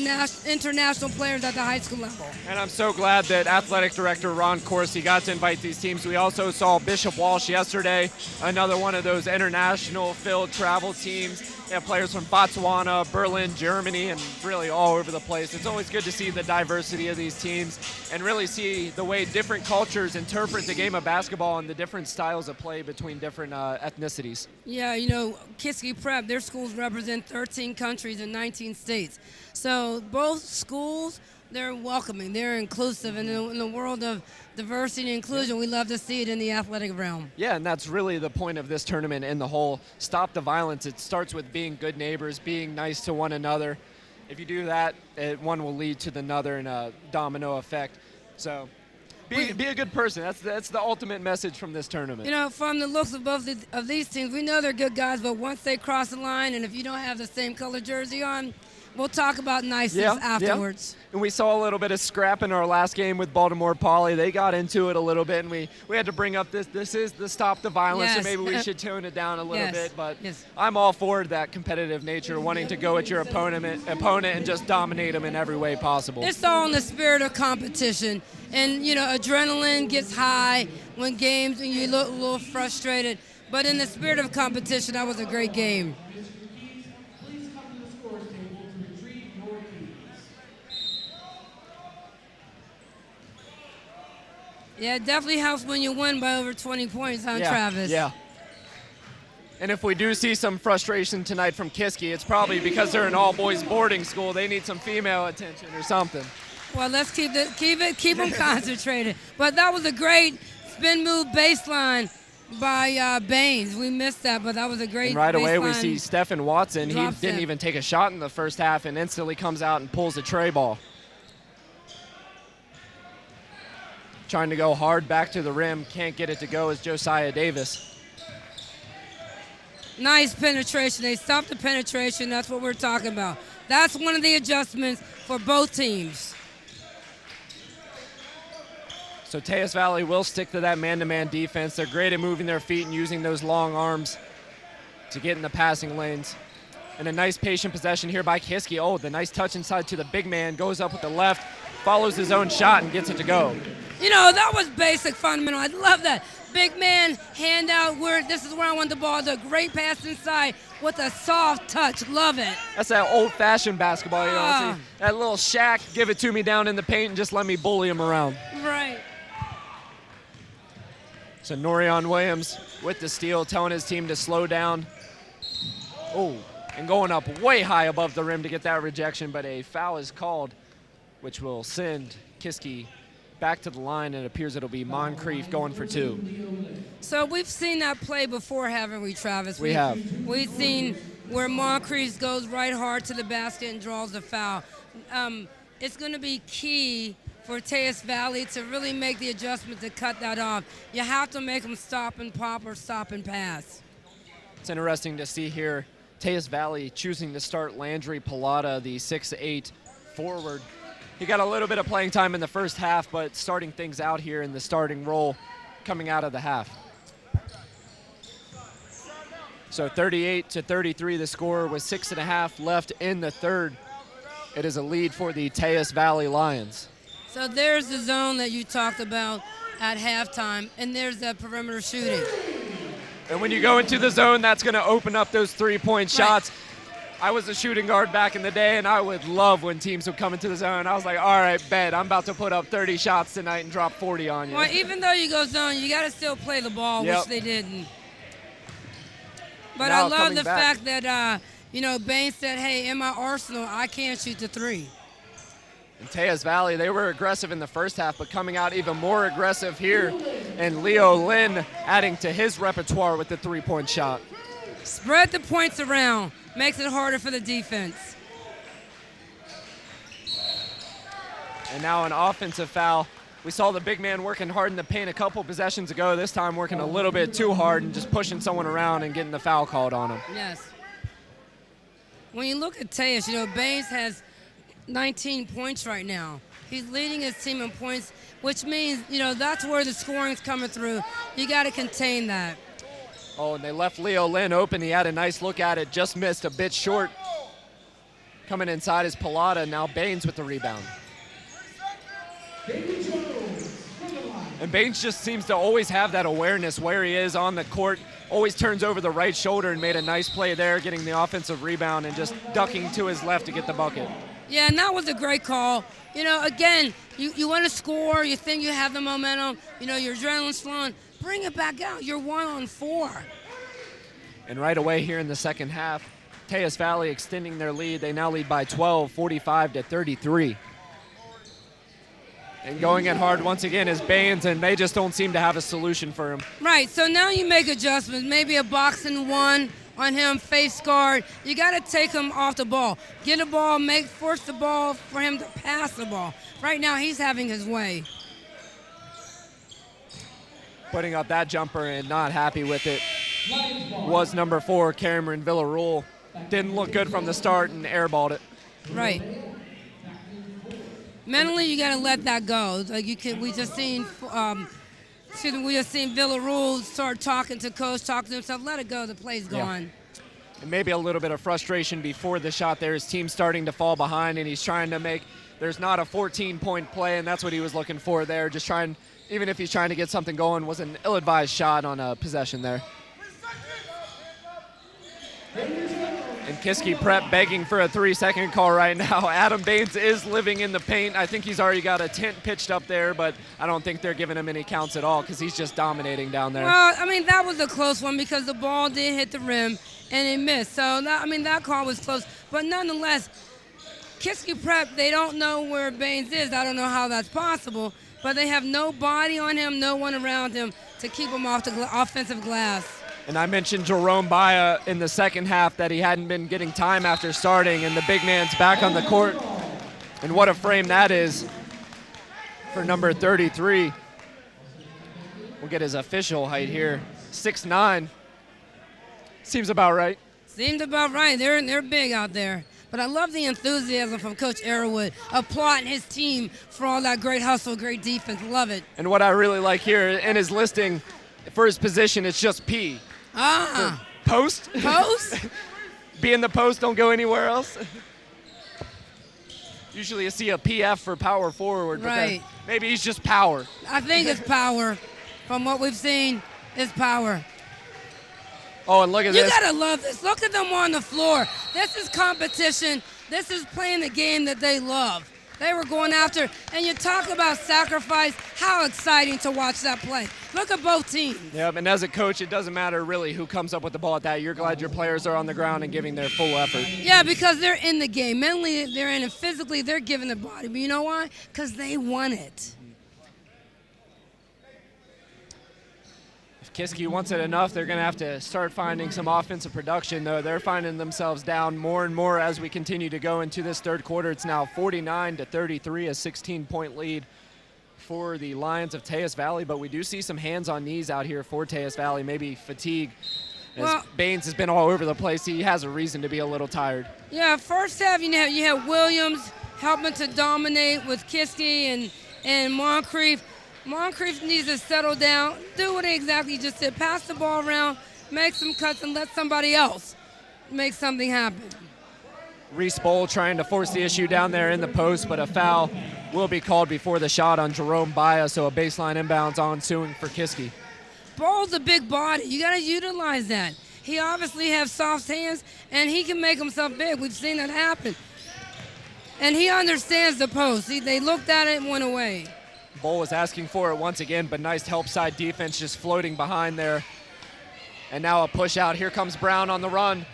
international players at the high school level. And I'm so glad that Athletic Director Ron Corsi got to invite these teams. We also saw Bishop Walsh yesterday, another one of those international-filled travel teams. They have players from Botswana, Berlin, Germany, and really all over the place. It's always good to see the diversity of these teams and really see the way different cultures interpret the game of basketball and the different styles of play between different ethnicities. Yeah, Kiski Prep, their schools represent 13 countries and 19 states. So both schools, they're welcoming, they're inclusive, and in the world of diversity and inclusion, we love to see it in the athletic realm. Yeah, and that's really the point of this tournament and the whole stop the violence. It starts with being good neighbors, being nice to one another. If you do that, one will lead to another in a domino effect. So be a good person. That's the ultimate message from this tournament. From the looks of both of these teams, we know they're good guys, but once they cross the line, and if you don't have the same color jersey on, we'll talk about niceness afterwards. Yeah. And we saw a little bit of scrap in our last game with Baltimore Poly. They got into it a little bit, and we had to bring up this is the stop the violence, and maybe we should tone it down a little bit. But I'm all for that competitive nature, wanting to go at your opponent and just dominate them in every way possible. It's all in the spirit of competition. And, adrenaline gets high when you look a little frustrated. But in the spirit of competition, that was a great game. Yeah, it definitely helps when you win by over 20 points, Travis? Yeah. And if we do see some frustration tonight from Kiski, it's probably because they're an all-boys boarding school. They need some female attention or something. Well, let's keep them concentrated. But that was a great spin move baseline by Baines. We missed that, but that was a great and right away baseline. we see Stephen Watson. He didn't even take a shot in the first half and instantly comes out and pulls a tray ball. Trying to go hard back to the rim. Can't get it to go is Josiah Davis. Nice penetration. They stopped the penetration. That's what we're talking about. That's one of the adjustments for both teams. So Teays Valley will stick to that man-to-man defense. They're great at moving their feet and using those long arms to get in the passing lanes. And a nice patient possession here by Kiski. Oh, the nice touch inside to the big man. Goes up with the left, follows his own shot, and gets it to go. That was basic fundamental. I love that. Big man, hand out, this is where I want the ball. The great pass inside with a soft touch. Love it. That's that old-fashioned basketball. See, that little shack, give it to me down in the paint and just let me bully him around. Right. So Norion Williams with the steal, telling his team to slow down. Oh, and going up way high above the rim to get that rejection, but a foul is called, which will send Kiski back to the line, and it appears it'll be Moncrief going for two. So we've seen that play before, haven't we, Travis? We have. We've seen where Moncrief goes right hard to the basket and draws the foul. It's going to be key for Teays Valley to really make the adjustment to cut that off. You have to make them stop and pop or stop and pass. It's interesting to see here Teays Valley choosing to start Landry Pilata, the 6'8" forward. He got a little bit of playing time in the first half, but starting things out here in the starting role coming out of the half. So 38-33 the score with 6.5 left in the third. It is a lead for the Teays Valley Lions. So there's the zone that you talked about at halftime, and there's that perimeter shooting. And when you go into the zone, that's going to open up those three-point shots. I was a shooting guard back in the day, and I would love when teams would come into the zone. I was like, all right, bet, I'm about to put up 30 shots tonight and drop 40 on you. Well, even though you go zone, you got to still play the ball, Yep. which they didn't. But Now I love coming the back. fact that, Bain said, hey, in my arsenal, I can't shoot the three. In Teays Valley, they were aggressive in the first half, but coming out even more aggressive here. And Leo Lynn adding to his repertoire with the three-point shot. Spread the points around. Makes it harder for the defense. And now an offensive foul. We saw the big man working hard in the paint a couple possessions ago. This time working a little bit too hard and just pushing someone around and getting the foul called on him. Yes. When you look at Teays, Baines has 19 points right now. He's leading his team in points, which means, that's where the scoring's coming through. You got to contain that. Oh, and they left Leo Lynn open. He had a nice look at it, just missed a bit short. Coming inside is Pilata. Now Baines with the rebound. And Baines just seems to always have that awareness where he is on the court. Always turns over the right shoulder and made a nice play there, getting the offensive rebound and just ducking to his left to get the bucket. Yeah, and that was a great call. Again, you want to score. You think you have the momentum. Your adrenaline's flowing. Bring it back out. You're 1-on-4. And right away here in the second half, Teays Valley extending their lead. They now lead by 12, 45-33. And going in hard once again is Baines, and they just don't seem to have a solution for him. Right, so now you make adjustments. Maybe a boxing one on him, face guard. You got to take him off the ball. Get a ball, force the ball for him to pass the ball. Right now he's having his way. Putting up that jumper and not happy with it was number 4, Cameron Villarreal. Didn't look good from the start and airballed it. Right. Mentally, you got to let that go. Like we just seen Villarreal start talking to coach, talking to himself. Let it go. The play's gone. And maybe a little bit of frustration before the shot there. His team's starting to fall behind, and he's trying to make. There's not a 14-point play, and that's what he was looking for there. Just trying, even if he's trying to get something going, was an ill-advised shot on a possession there. And Kiski Prep begging for a 3-second call right now. Adam Baines is living in the paint. I think he's already got a tent pitched up there, but I don't think they're giving him any counts at all because he's just dominating down there. Well, that was a close one because the ball did hit the rim and it missed. So, that call was close. But nonetheless, Kiski Prep, they don't know where Baines is. I don't know how that's possible, but they have no body on him, no one around him to keep him off the offensive glass. And I mentioned Jerome Baya in the second half that he hadn't been getting time after starting, and the big man's back on the court. And what a frame that is for number 33. We'll get his official height here. 6'9". Seems about right. Seems about right. They're big out there. But I love the enthusiasm from Coach Arrowwood, applauding his team for all that great hustle, great defense. Love it. And what I really like here in his listing for his position, it's just P. Post? Post? Be in the post, don't go anywhere else. Usually you see a PF for power forward, but right. Maybe he's just power. I think it's power. From what we've seen, it's power. Oh, and look at this. You gotta love this. Look at them on the floor. This is competition. This is playing the game that they love. They were going after, and you talk about sacrifice, how exciting to watch that play. Look at both teams. Yeah, and as a coach, it doesn't matter really who comes up with the ball at that. You're glad your players are on the ground and giving their full effort. Yeah, because they're in the game. Mentally, they're in it. Physically, they're giving their body. But you know why? Because they want it. If Kiski wants it enough, they're going to have to start finding some offensive production, though. They're finding themselves down more and more as we continue to go into this third quarter. It's now 49-33, a 16-point lead for the Lions of Teays Valley, but we do see some hands on knees out here for Teays Valley, maybe fatigue. As Baines has been all over the place, he has a reason to be a little tired. Yeah, first half you have Williams helping to dominate with Kiski and Moncrief. Moncrief needs to settle down, do what he exactly just did, pass the ball around, make some cuts, and let somebody else make something happen. Reese Bowl trying to force the issue down there in the post, but a foul will be called before the shot on Jerome Baia, so a baseline inbounds on ensuing for Kiski. Bowl's a big body. You got to utilize that. He obviously has soft hands, and he can make himself big. We've seen that happen. And he understands the post. They looked at it and went away. Bowl was asking for it once again, but nice help side defense just floating behind there. And now a push out. Here comes Brown on the run.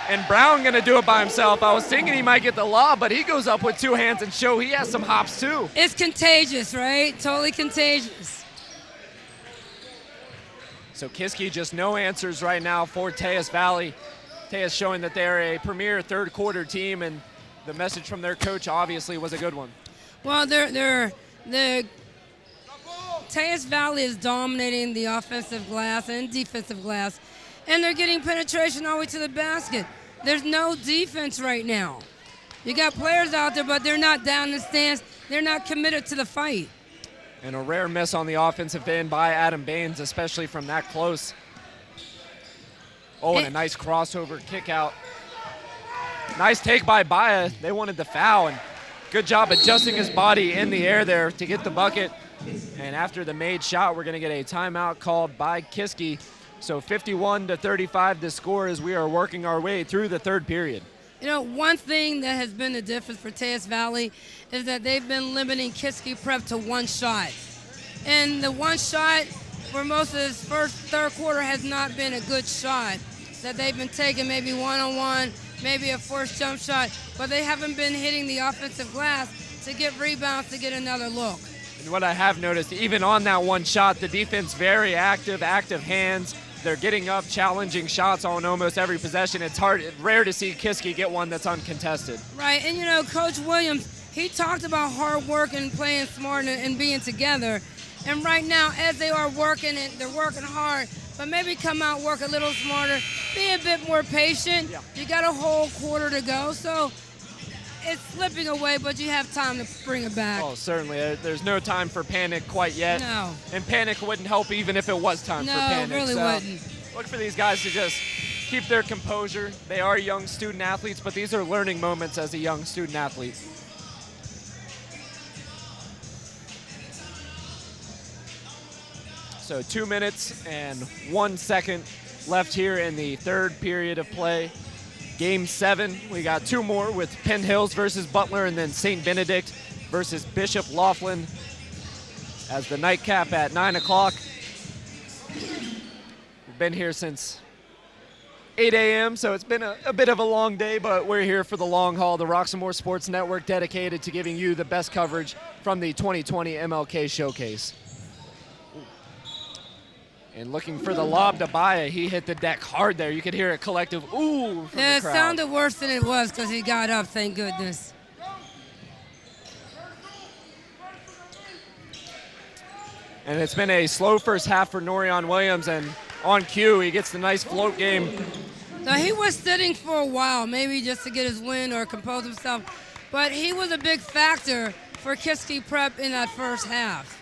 And Brown going to do it by himself. I was thinking he might get the lob, but he goes up with two hands and show he has some hops too. It's contagious, right? Totally contagious. So Kiski just no answers right now for Teays Valley. Teays showing that they're a premier third quarter team, and the message from their coach obviously was a good one. Well, Teays Valley is dominating the offensive glass and defensive glass, and they're getting penetration all the way to the basket. There's no defense right now. You got players out there, but they're not down in the stands. They're not committed to the fight. And a rare miss on the offensive end by Adam Baines, especially from that close. Oh, and a nice crossover kick out. Nice take by Baia. They wanted the foul, and good job adjusting his body in the air there to get the bucket. And after the made shot, we're going to get a timeout called by Kiski. So 51-35 the score as we are working our way through the third period. You know, one thing that has been the difference for Teays Valley is that they've been limiting Kiski Prep to one shot. And the one shot for most of this third quarter has not been a good shot. That they've been taking maybe one-on-one, maybe a forced jump shot, but they haven't been hitting the offensive glass to get rebounds, to get another look. And what I have noticed, even on that one shot, the defense very active hands. They're getting up, challenging shots on almost every possession. It's rare to see Kiski get one that's uncontested. Right, and you know, Coach Williams, he talked about hard work and playing smart and being together. And right now, as they are working, and they're working hard, but maybe come out, work a little smarter, be a bit more patient. Yeah. You got a whole quarter to go, so it's slipping away, but you have time to bring it back. Oh, certainly. There's no time for panic quite yet. No. And panic wouldn't help even if it was time for panic. No, really wouldn't. Look for these guys to just keep their composure. They are young student athletes, but these are learning moments as a young student athlete. So 2 minutes and 1 second left here in the third period of play. Game 7, we got two more with Penn Hills versus Butler, and then St. Benedict versus Bishop Laughlin as the nightcap at 9 o'clock. We've been here since 8 a.m., so it's been a bit of a long day, but we're here for the long haul. The Roxamore Sports Network dedicated to giving you the best coverage from the 2020 MLK Showcase. And looking for the lob to Baia. He hit the deck hard there. You could hear a collective ooh from the crowd. It sounded worse than it was because he got up, thank goodness. And it's been a slow first half for Norion Williams, and on cue, he gets the nice float game. So he was sitting for a while, maybe just to get his win or compose himself, but he was a big factor for Kiski Prep in that first half.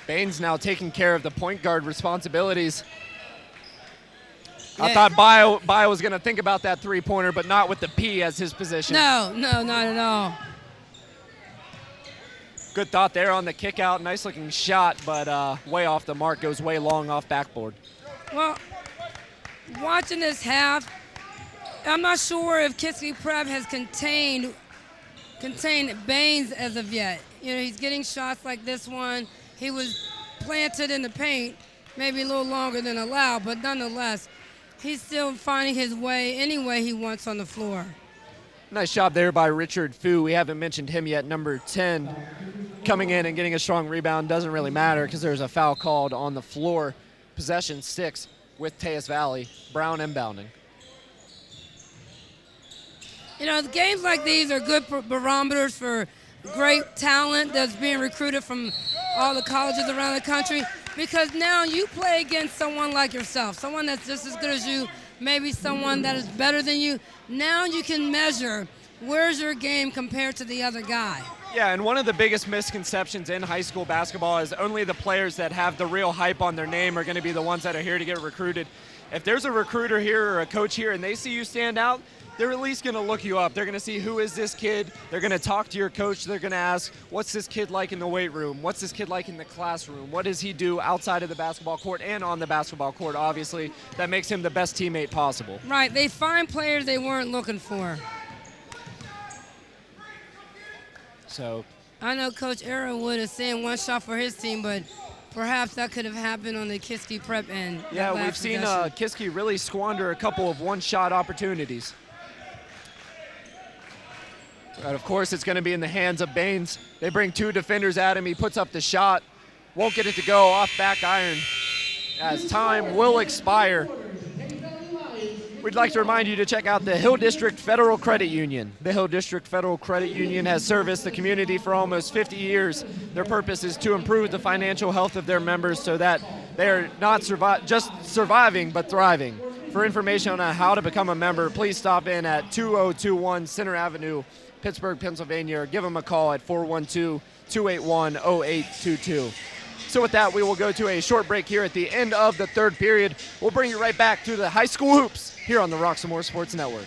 Baines now taking care of the point guard responsibilities. Yeah. I thought Baia was going to think about that three-pointer, but not with the P as his position. No, not at all. Good thought there on the kick out. Nice-looking shot, but way off the mark. Goes way long off backboard. Well, watching this half, I'm not sure if Kiski Prep has contained Baines as of yet. You know, he's getting shots like this one. He was planted in the paint, maybe a little longer than allowed, but nonetheless, he's still finding his way any way he wants on the floor. Nice job there by Richard Fu. We haven't mentioned him yet, number 10. Coming in and getting a strong rebound doesn't really matter because there's a foul called on the floor. Possession 6 with Teays Valley. Brown inbounding. You know, games like these are good barometers for great talent that's being recruited from all the colleges around the country. because now you play against someone like yourself, someone that's just as good as you, maybe someone that is better than you. Now you can measure where's your game compared to the other guy. Yeah, and one of the biggest misconceptions in high school basketball is only the players that have the real hype on their name are going to be the ones that are here to get recruited. If there's a recruiter here or a coach here and they see you stand out, they're at least going to look you up. They're going to see, who is this kid? They're going to talk to your coach. They're going to ask, what's this kid like in the weight room? What's this kid like in the classroom? What does he do outside of the basketball court and on the basketball court, obviously? That makes him the best teammate possible. Right, they find players they weren't looking for. So I know Coach Arrowwood is saying one shot for his team, but perhaps that could have happened on the Kiski prep end. yeah, we've seen Kiski really squander a couple of one-shot opportunities. But of course, it's going to be in the hands of Baines. They bring two defenders at him. He puts up the shot. Won't get it to go off back iron as time will expire. We'd like to remind you to check out the Hill District Federal Credit Union. The Hill District Federal Credit Union has serviced the community for almost 50 years. Their purpose is to improve the financial health of their members so that they're not just surviving, but thriving. For information on how to become a member, please stop in at 2021 Center Avenue, Pittsburgh, Pennsylvania, or give them a call at 412-281-0822. So with that, we will go to a short break here at the end of the third period. We'll bring you right back to the high school hoops here on the Rock Some More Sports Network.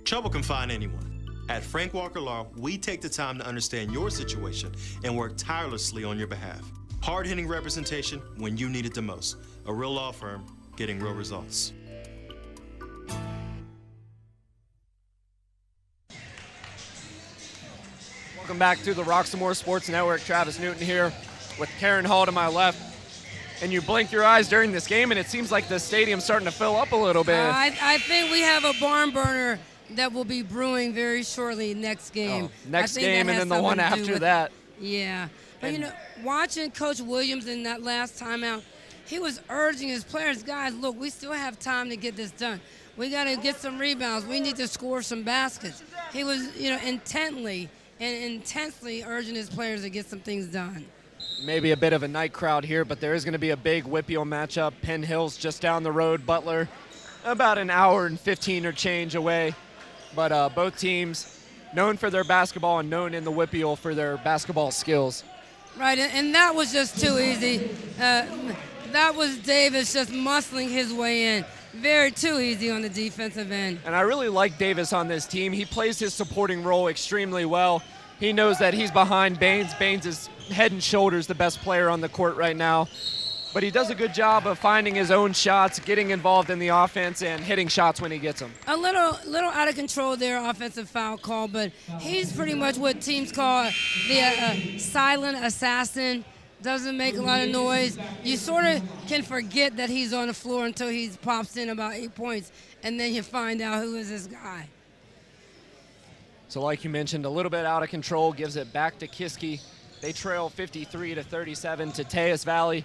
Trouble can find anyone. At Frank Walker Law, we take the time to understand your situation and work tirelessly on your behalf. Hard-hitting representation when you need it the most. A real law firm getting real results. Welcome back to the Rock Some More Sports Network. Travis Newton here with Karen Hall to my left. And you blink your eyes during this game, and it seems like the stadium's starting to fill up a little bit. I think we have a barn burner that will be brewing very shortly next game. Next game and then the one after that. Yeah. But, watching Coach Williams in that last timeout, he was urging his players, guys, look, we still have time to get this done. We got to get some rebounds. We need to score some baskets. He was, intently and intensely urging his players to get some things done. Maybe a bit of a night crowd here, but there is going to be a big Whippeal matchup. Penn Hill's just down the road. Butler about an hour and 15 or change away. But both teams known for their basketball and known in the Whippeal for their basketball skills. Right, and that was just too easy. That was Davis just muscling his way in. Very too easy on the defensive end. And I really like Davis on this team. He plays his supporting role extremely well. He knows that he's behind Baines. Baines is head and shoulders the best player on the court right now. But he does a good job of finding his own shots, getting involved in the offense, and hitting shots when he gets them. A little out of control there, offensive foul call, but he's pretty much what teams call the silent assassin. Doesn't make a lot of noise. You sort of can forget that he's on the floor until he pops in about 8 points, and then you find out who is this guy. So like you mentioned, a little bit out of control, gives it back to Kiski. They trail 53-37 to Teays Valley.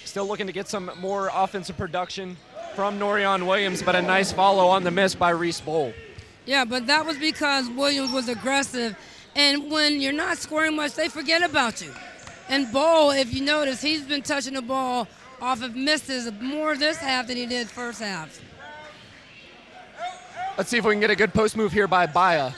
Still looking to get some more offensive production from Norion Williams, but a nice follow on the miss by Reese Bowl. Yeah, but that was because Williams was aggressive, and when you're not scoring much, they forget about you. And Bowl, if you notice, he's been touching the ball off of misses more this half than he did first half. Let's see if we can get a good post move here by Baya.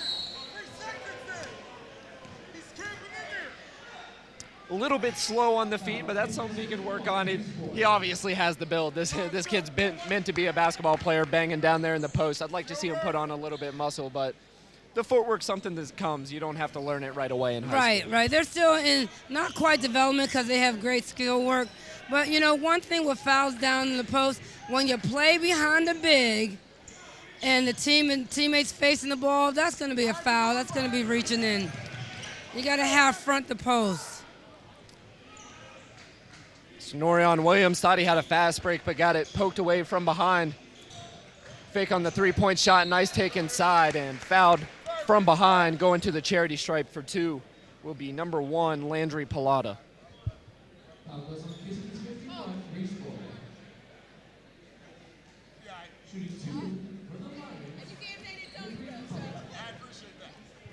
A little bit slow on the feet, but that's something he can work on. He obviously has the build. This kid's meant to be a basketball player, banging down there in the post. I'd like to see him put on a little bit of muscle, but the footwork's something that comes. You don't have to learn it right away in high school. Right. They're still in not quite development because they have great skill work. But, one thing with fouls down in the post, when you play behind the big and the teammates facing the ball, that's going to be a foul. That's going to be reaching in. You got to half front the post. Norion Williams thought he had a fast break, but got it poked away from behind. Fake on the three-point shot, nice take inside, and fouled from behind, going to the charity stripe for two will be number 1, Landry Pilata.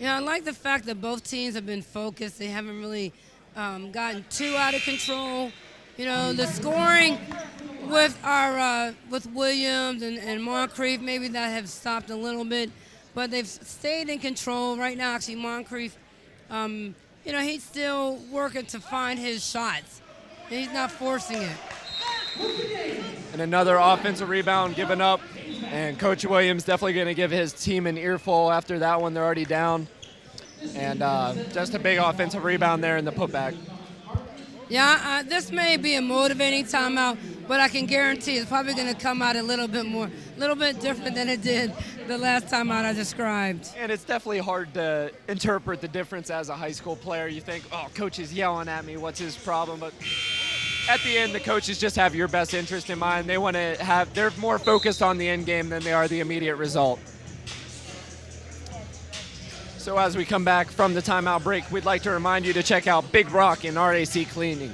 Yeah, I like the fact that both teams have been focused. They haven't really gotten too out of control. You know, the scoring with our with Williams and Moncrief, maybe that have stopped a little bit, but they've stayed in control. Right now, actually, Moncrief, you know, he's still working to find his shots. He's not forcing it. And another offensive rebound given up. And Coach Williams definitely going to give his team an earful after that one. They're already down. And just a big offensive rebound there in the putback. Yeah, this may be a motivating timeout, but I can guarantee it's probably going to come out a little bit different than it did the last timeout I described. And it's definitely hard to interpret the difference as a high school player. You think, oh, coach is yelling at me, what's his problem? But at the end, the coaches just have your best interest in mind. They want to have, they're more focused on the end game than they are the immediate result. So as we come back from the timeout break, we'd like to remind you to check out Big Rock and RAC Cleaning,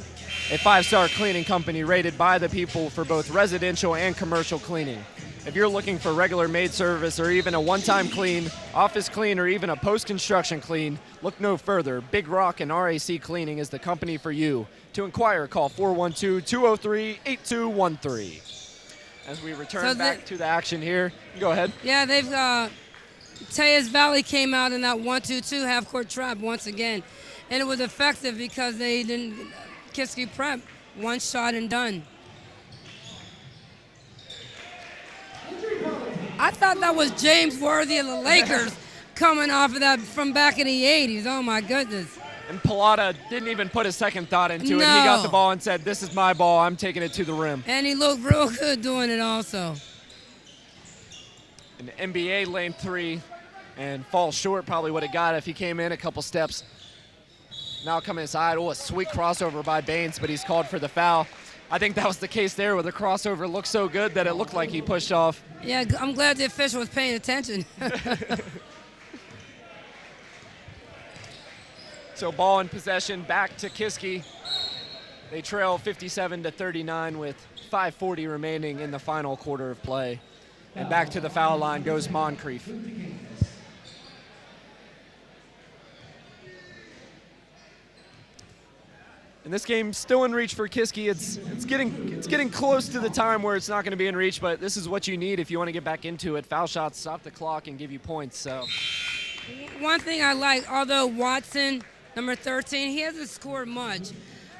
a 5-star cleaning company rated by the people for both residential and commercial cleaning. If you're looking for regular maid service or even a one-time clean, office clean, or even a post-construction clean, look no further. Big Rock and RAC Cleaning is the company for you. To inquire, call 412-203-8213. As we return back to the action here, go ahead. Yeah, they've Teays Valley came out in that 1-2-2 half-court trap once again, and it was effective because they didn't Kiski Prep one shot and done. I thought that was James Worthy of the Lakers coming off of that from back in the 80s. Oh, my goodness. And Pilata didn't even put a second thought into it. He got the ball and said, this is my ball. I'm taking it to the rim. And he looked real good doing it also. An NBA lane three and falls short. Probably would have got it if he came in a couple steps. Now coming inside. Oh, a sweet crossover by Baines, but he's called for the foul. I think that was the case there where the crossover looked so good that it looked like he pushed off. Yeah, I'm glad the official was paying attention. So ball in possession back to Kiski. They trail 57-39 with 5:40 remaining in the final quarter of play. And back to the foul line goes Moncrief. And this game's still in reach for Kiski. It's getting close to the time where it's not going to be in reach, but this is what you need if you want to get back into it. Foul shots stop the clock and give you points. So one thing I like, although Watson, number 13, he hasn't scored much,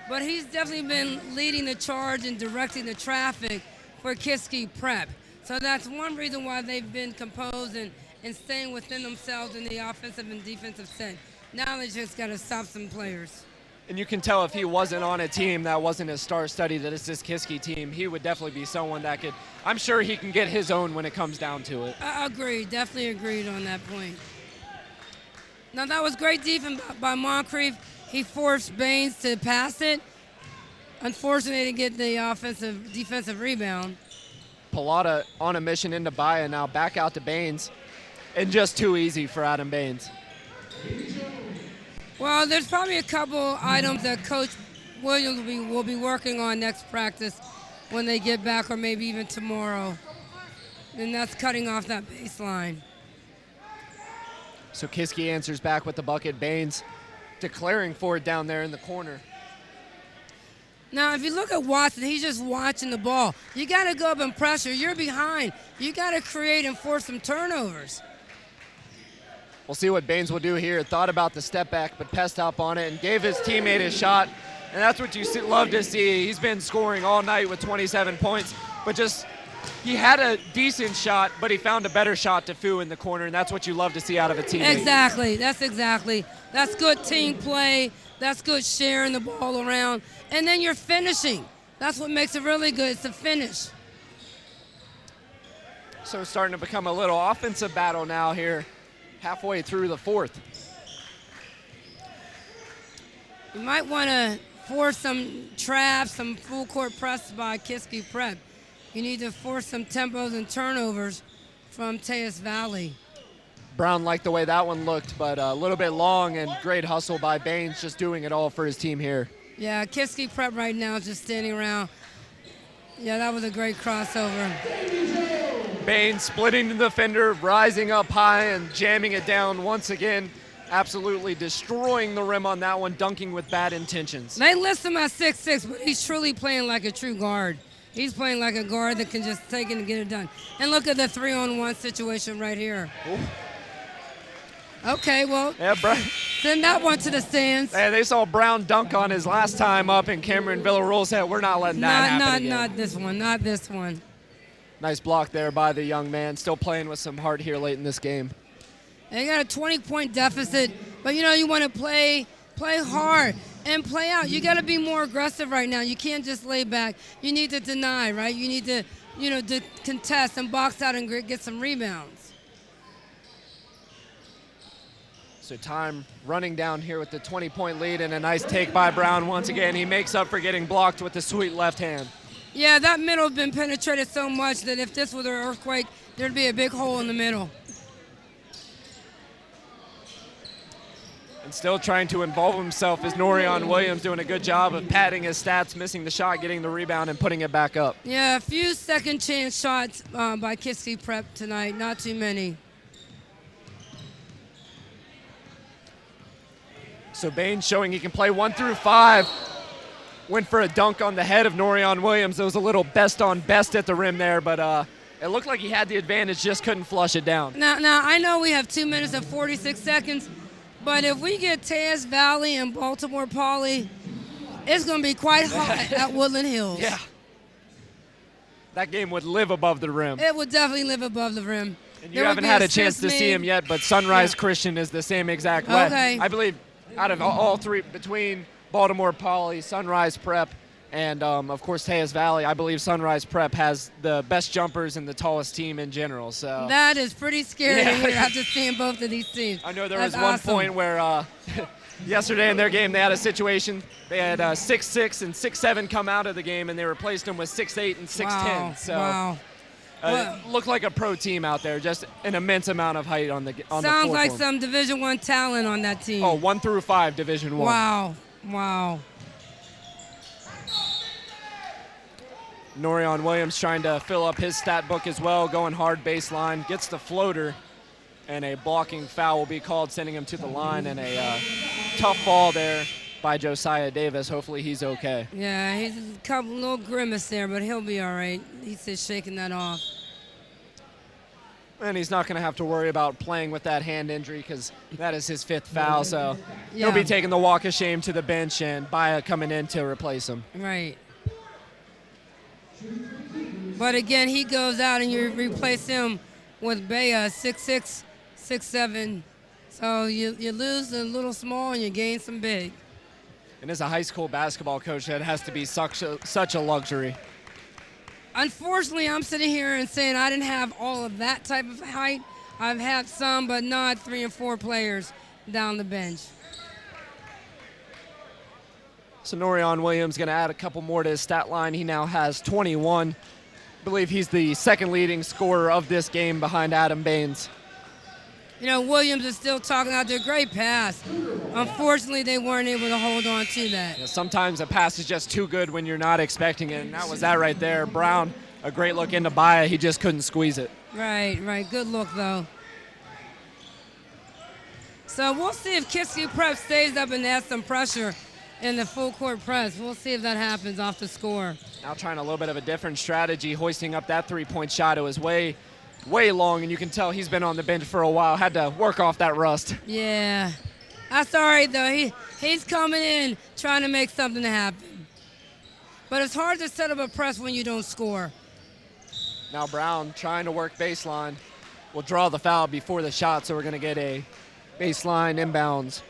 but he's definitely been leading the charge and directing the traffic for Kiski Prep. So that's one reason why they've been composed and staying within themselves in the offensive and defensive set. Now they just got to stop some players. And you can tell if he wasn't on a team that wasn't a star study, that it's this Kiski team, he would definitely be someone that could, I'm sure he can get his own when it comes down to it. I agree, definitely agreed on that point. Now that was great defense by Moncrief. He forced Baines to pass it. Unfortunately, to get the defensive rebound. Pilata on a mission into Baya, now back out to Baines. And just too easy for Adam Baines. Well, there's probably a couple items that Coach Williams will be working on next practice when they get back, or maybe even tomorrow. And that's cutting off that baseline. So Kiski answers back with the bucket. Baines declaring for it down there in the corner. Now, if you look at Watson, he's just watching the ball. You got to go up and pressure. You're behind. You got to create and force some turnovers. We'll see what Baines will do here. Thought about the step back, but passed up on it and gave his teammate a shot. And that's what you love to see. He's been scoring all night with 27 points, but just he had a decent shot, but he found a better shot to Fu in the corner, and that's what you love to see out of a teammate. Exactly. That's good team play. That's good sharing the ball around. And then you're finishing. That's what makes it really good. It's the finish. So starting to become a little offensive battle now here, halfway through the fourth. You might want to force some traps, some full court press by Kiski Prep. You need to force some tempos and turnovers from Teays Valley. Brown liked the way that one looked, but a little bit long, and great hustle by Baines, just doing it all for his team here. Yeah, Kiski Prep right now is just standing around. Yeah, that was a great crossover. Baines splitting the defender, rising up high and jamming it down once again. absolutely destroying the rim on that one, dunking with bad intentions. They list him at 6'6", but he's truly playing like a true guard. He's playing like a guard that can just take it and get it done. And look at the 3-on-1 situation right here. Ooh. Okay, well, Yeah, send that one to the stands. Hey, they saw Brown dunk on his last time up, and Cameron Villaroel said, we're not letting that happen again. Not this one, not this one. Nice block there by the young man. Still playing with some heart here late in this game. They got a 20-point deficit, but you want to play hard and play out. You got to be more aggressive right now. You can't just lay back. You need to deny, right? You need to, to contest and box out and get some rebounds. So time running down here with the 20-point lead, and a nice take by Brown once again. He makes up for getting blocked with the sweet left hand. Yeah, that middle has been penetrated so much that if this was an earthquake, there'd be a big hole in the middle. And still trying to involve himself is Norion Williams, doing a good job of padding his stats, missing the shot, getting the rebound, and putting it back up. Yeah, a few second chance shots by Kiski Prep tonight, not too many. So Baines showing he can play 1 through 5. Went for a dunk on the head of Norion Williams. It was a little best on best at the rim there, but it looked like he had the advantage, just couldn't flush it down. Now I know we have 2 minutes and 46 seconds, but if we get Teays Valley and Baltimore Poly, it's going to be quite hot at Woodland Hills. Yeah. That game would live above the rim. It would definitely live above the rim. And you haven't had a chance to see him yet, but Sunrise Christian is the same exact way. Okay. I believe out of all three, between Baltimore Poly, Sunrise Prep, and of course Teays Valley, I believe Sunrise Prep has the best jumpers and the tallest team in general. So that is pretty scary to hear after seeing both of these teams. I know there That's was one awesome. point where yesterday in their game they had a situation. They had 6'6" and 6'7" come out of the game, and they replaced them with 6'8" and 6'10". Wow. So Wow. it looked like a pro team out there, just an immense amount of height on the floor. Sounds like for them. some Division I talent on that team. Oh, 1 through 5 Division I. Wow. Wow. Norion Williams trying to fill up his stat book as well, going hard baseline, gets the floater, and a blocking foul will be called, sending him to the line, and a tough ball there by Josiah Davis. Hopefully he's okay. Yeah, he's a couple little grimace there, but he'll be all right. He's just shaking that off. And he's not going to have to worry about playing with that hand injury because that is his 5th foul, so Yeah. he'll be taking the walk of shame to the bench, and Baya coming in to replace him. Right. But again, he goes out and you replace him with Bea, 6'6", 6'7". So you lose a little small and you gain some big. And as a high school basketball coach, that has to be such a luxury. Unfortunately, I'm sitting here and saying I didn't have all of that type of height. I've had some, but not 3 and 4 players down the bench. So Norion Williams going to add a couple more to his stat line. He now has 21. I believe he's the second leading scorer of this game behind Adam Baines. Williams is still talking out there. Great pass. Unfortunately, they weren't able to hold on to that. Sometimes a pass is just too good when you're not expecting it, and that was that right there. Brown, a great look into Baya. He just couldn't squeeze it. Right. Good look, though. So we'll see if Kiski Prep stays up and adds some pressure in the full court press. We'll see if that happens off the score. Now trying a little bit of a different strategy, hoisting up that 3-point shot. It was way long, and you can tell he's been on the bench for a while. Had to work off that rust. Yeah. That's all right, though. He's coming in trying to make something happen. But it's hard to set up a press when you don't score. Now Brown trying to work baseline. Will draw the foul before the shot, so we're going to get a baseline inbounds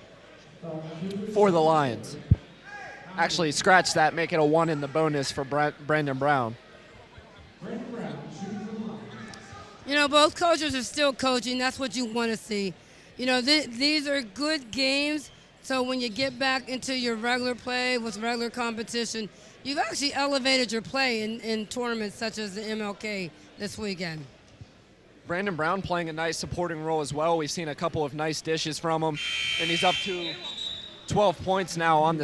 for the Lions. Actually, scratch that, make it a 1 in the bonus for Brandon Brown. Both coaches are still coaching. That's what you want to see. These are good games, so when you get back into your regular play with regular competition, you've actually elevated your play in tournaments such as the MLK this weekend. Brandon Brown playing a nice supporting role as well. We've seen a couple of nice dishes from him, and he's up to 12 points now on the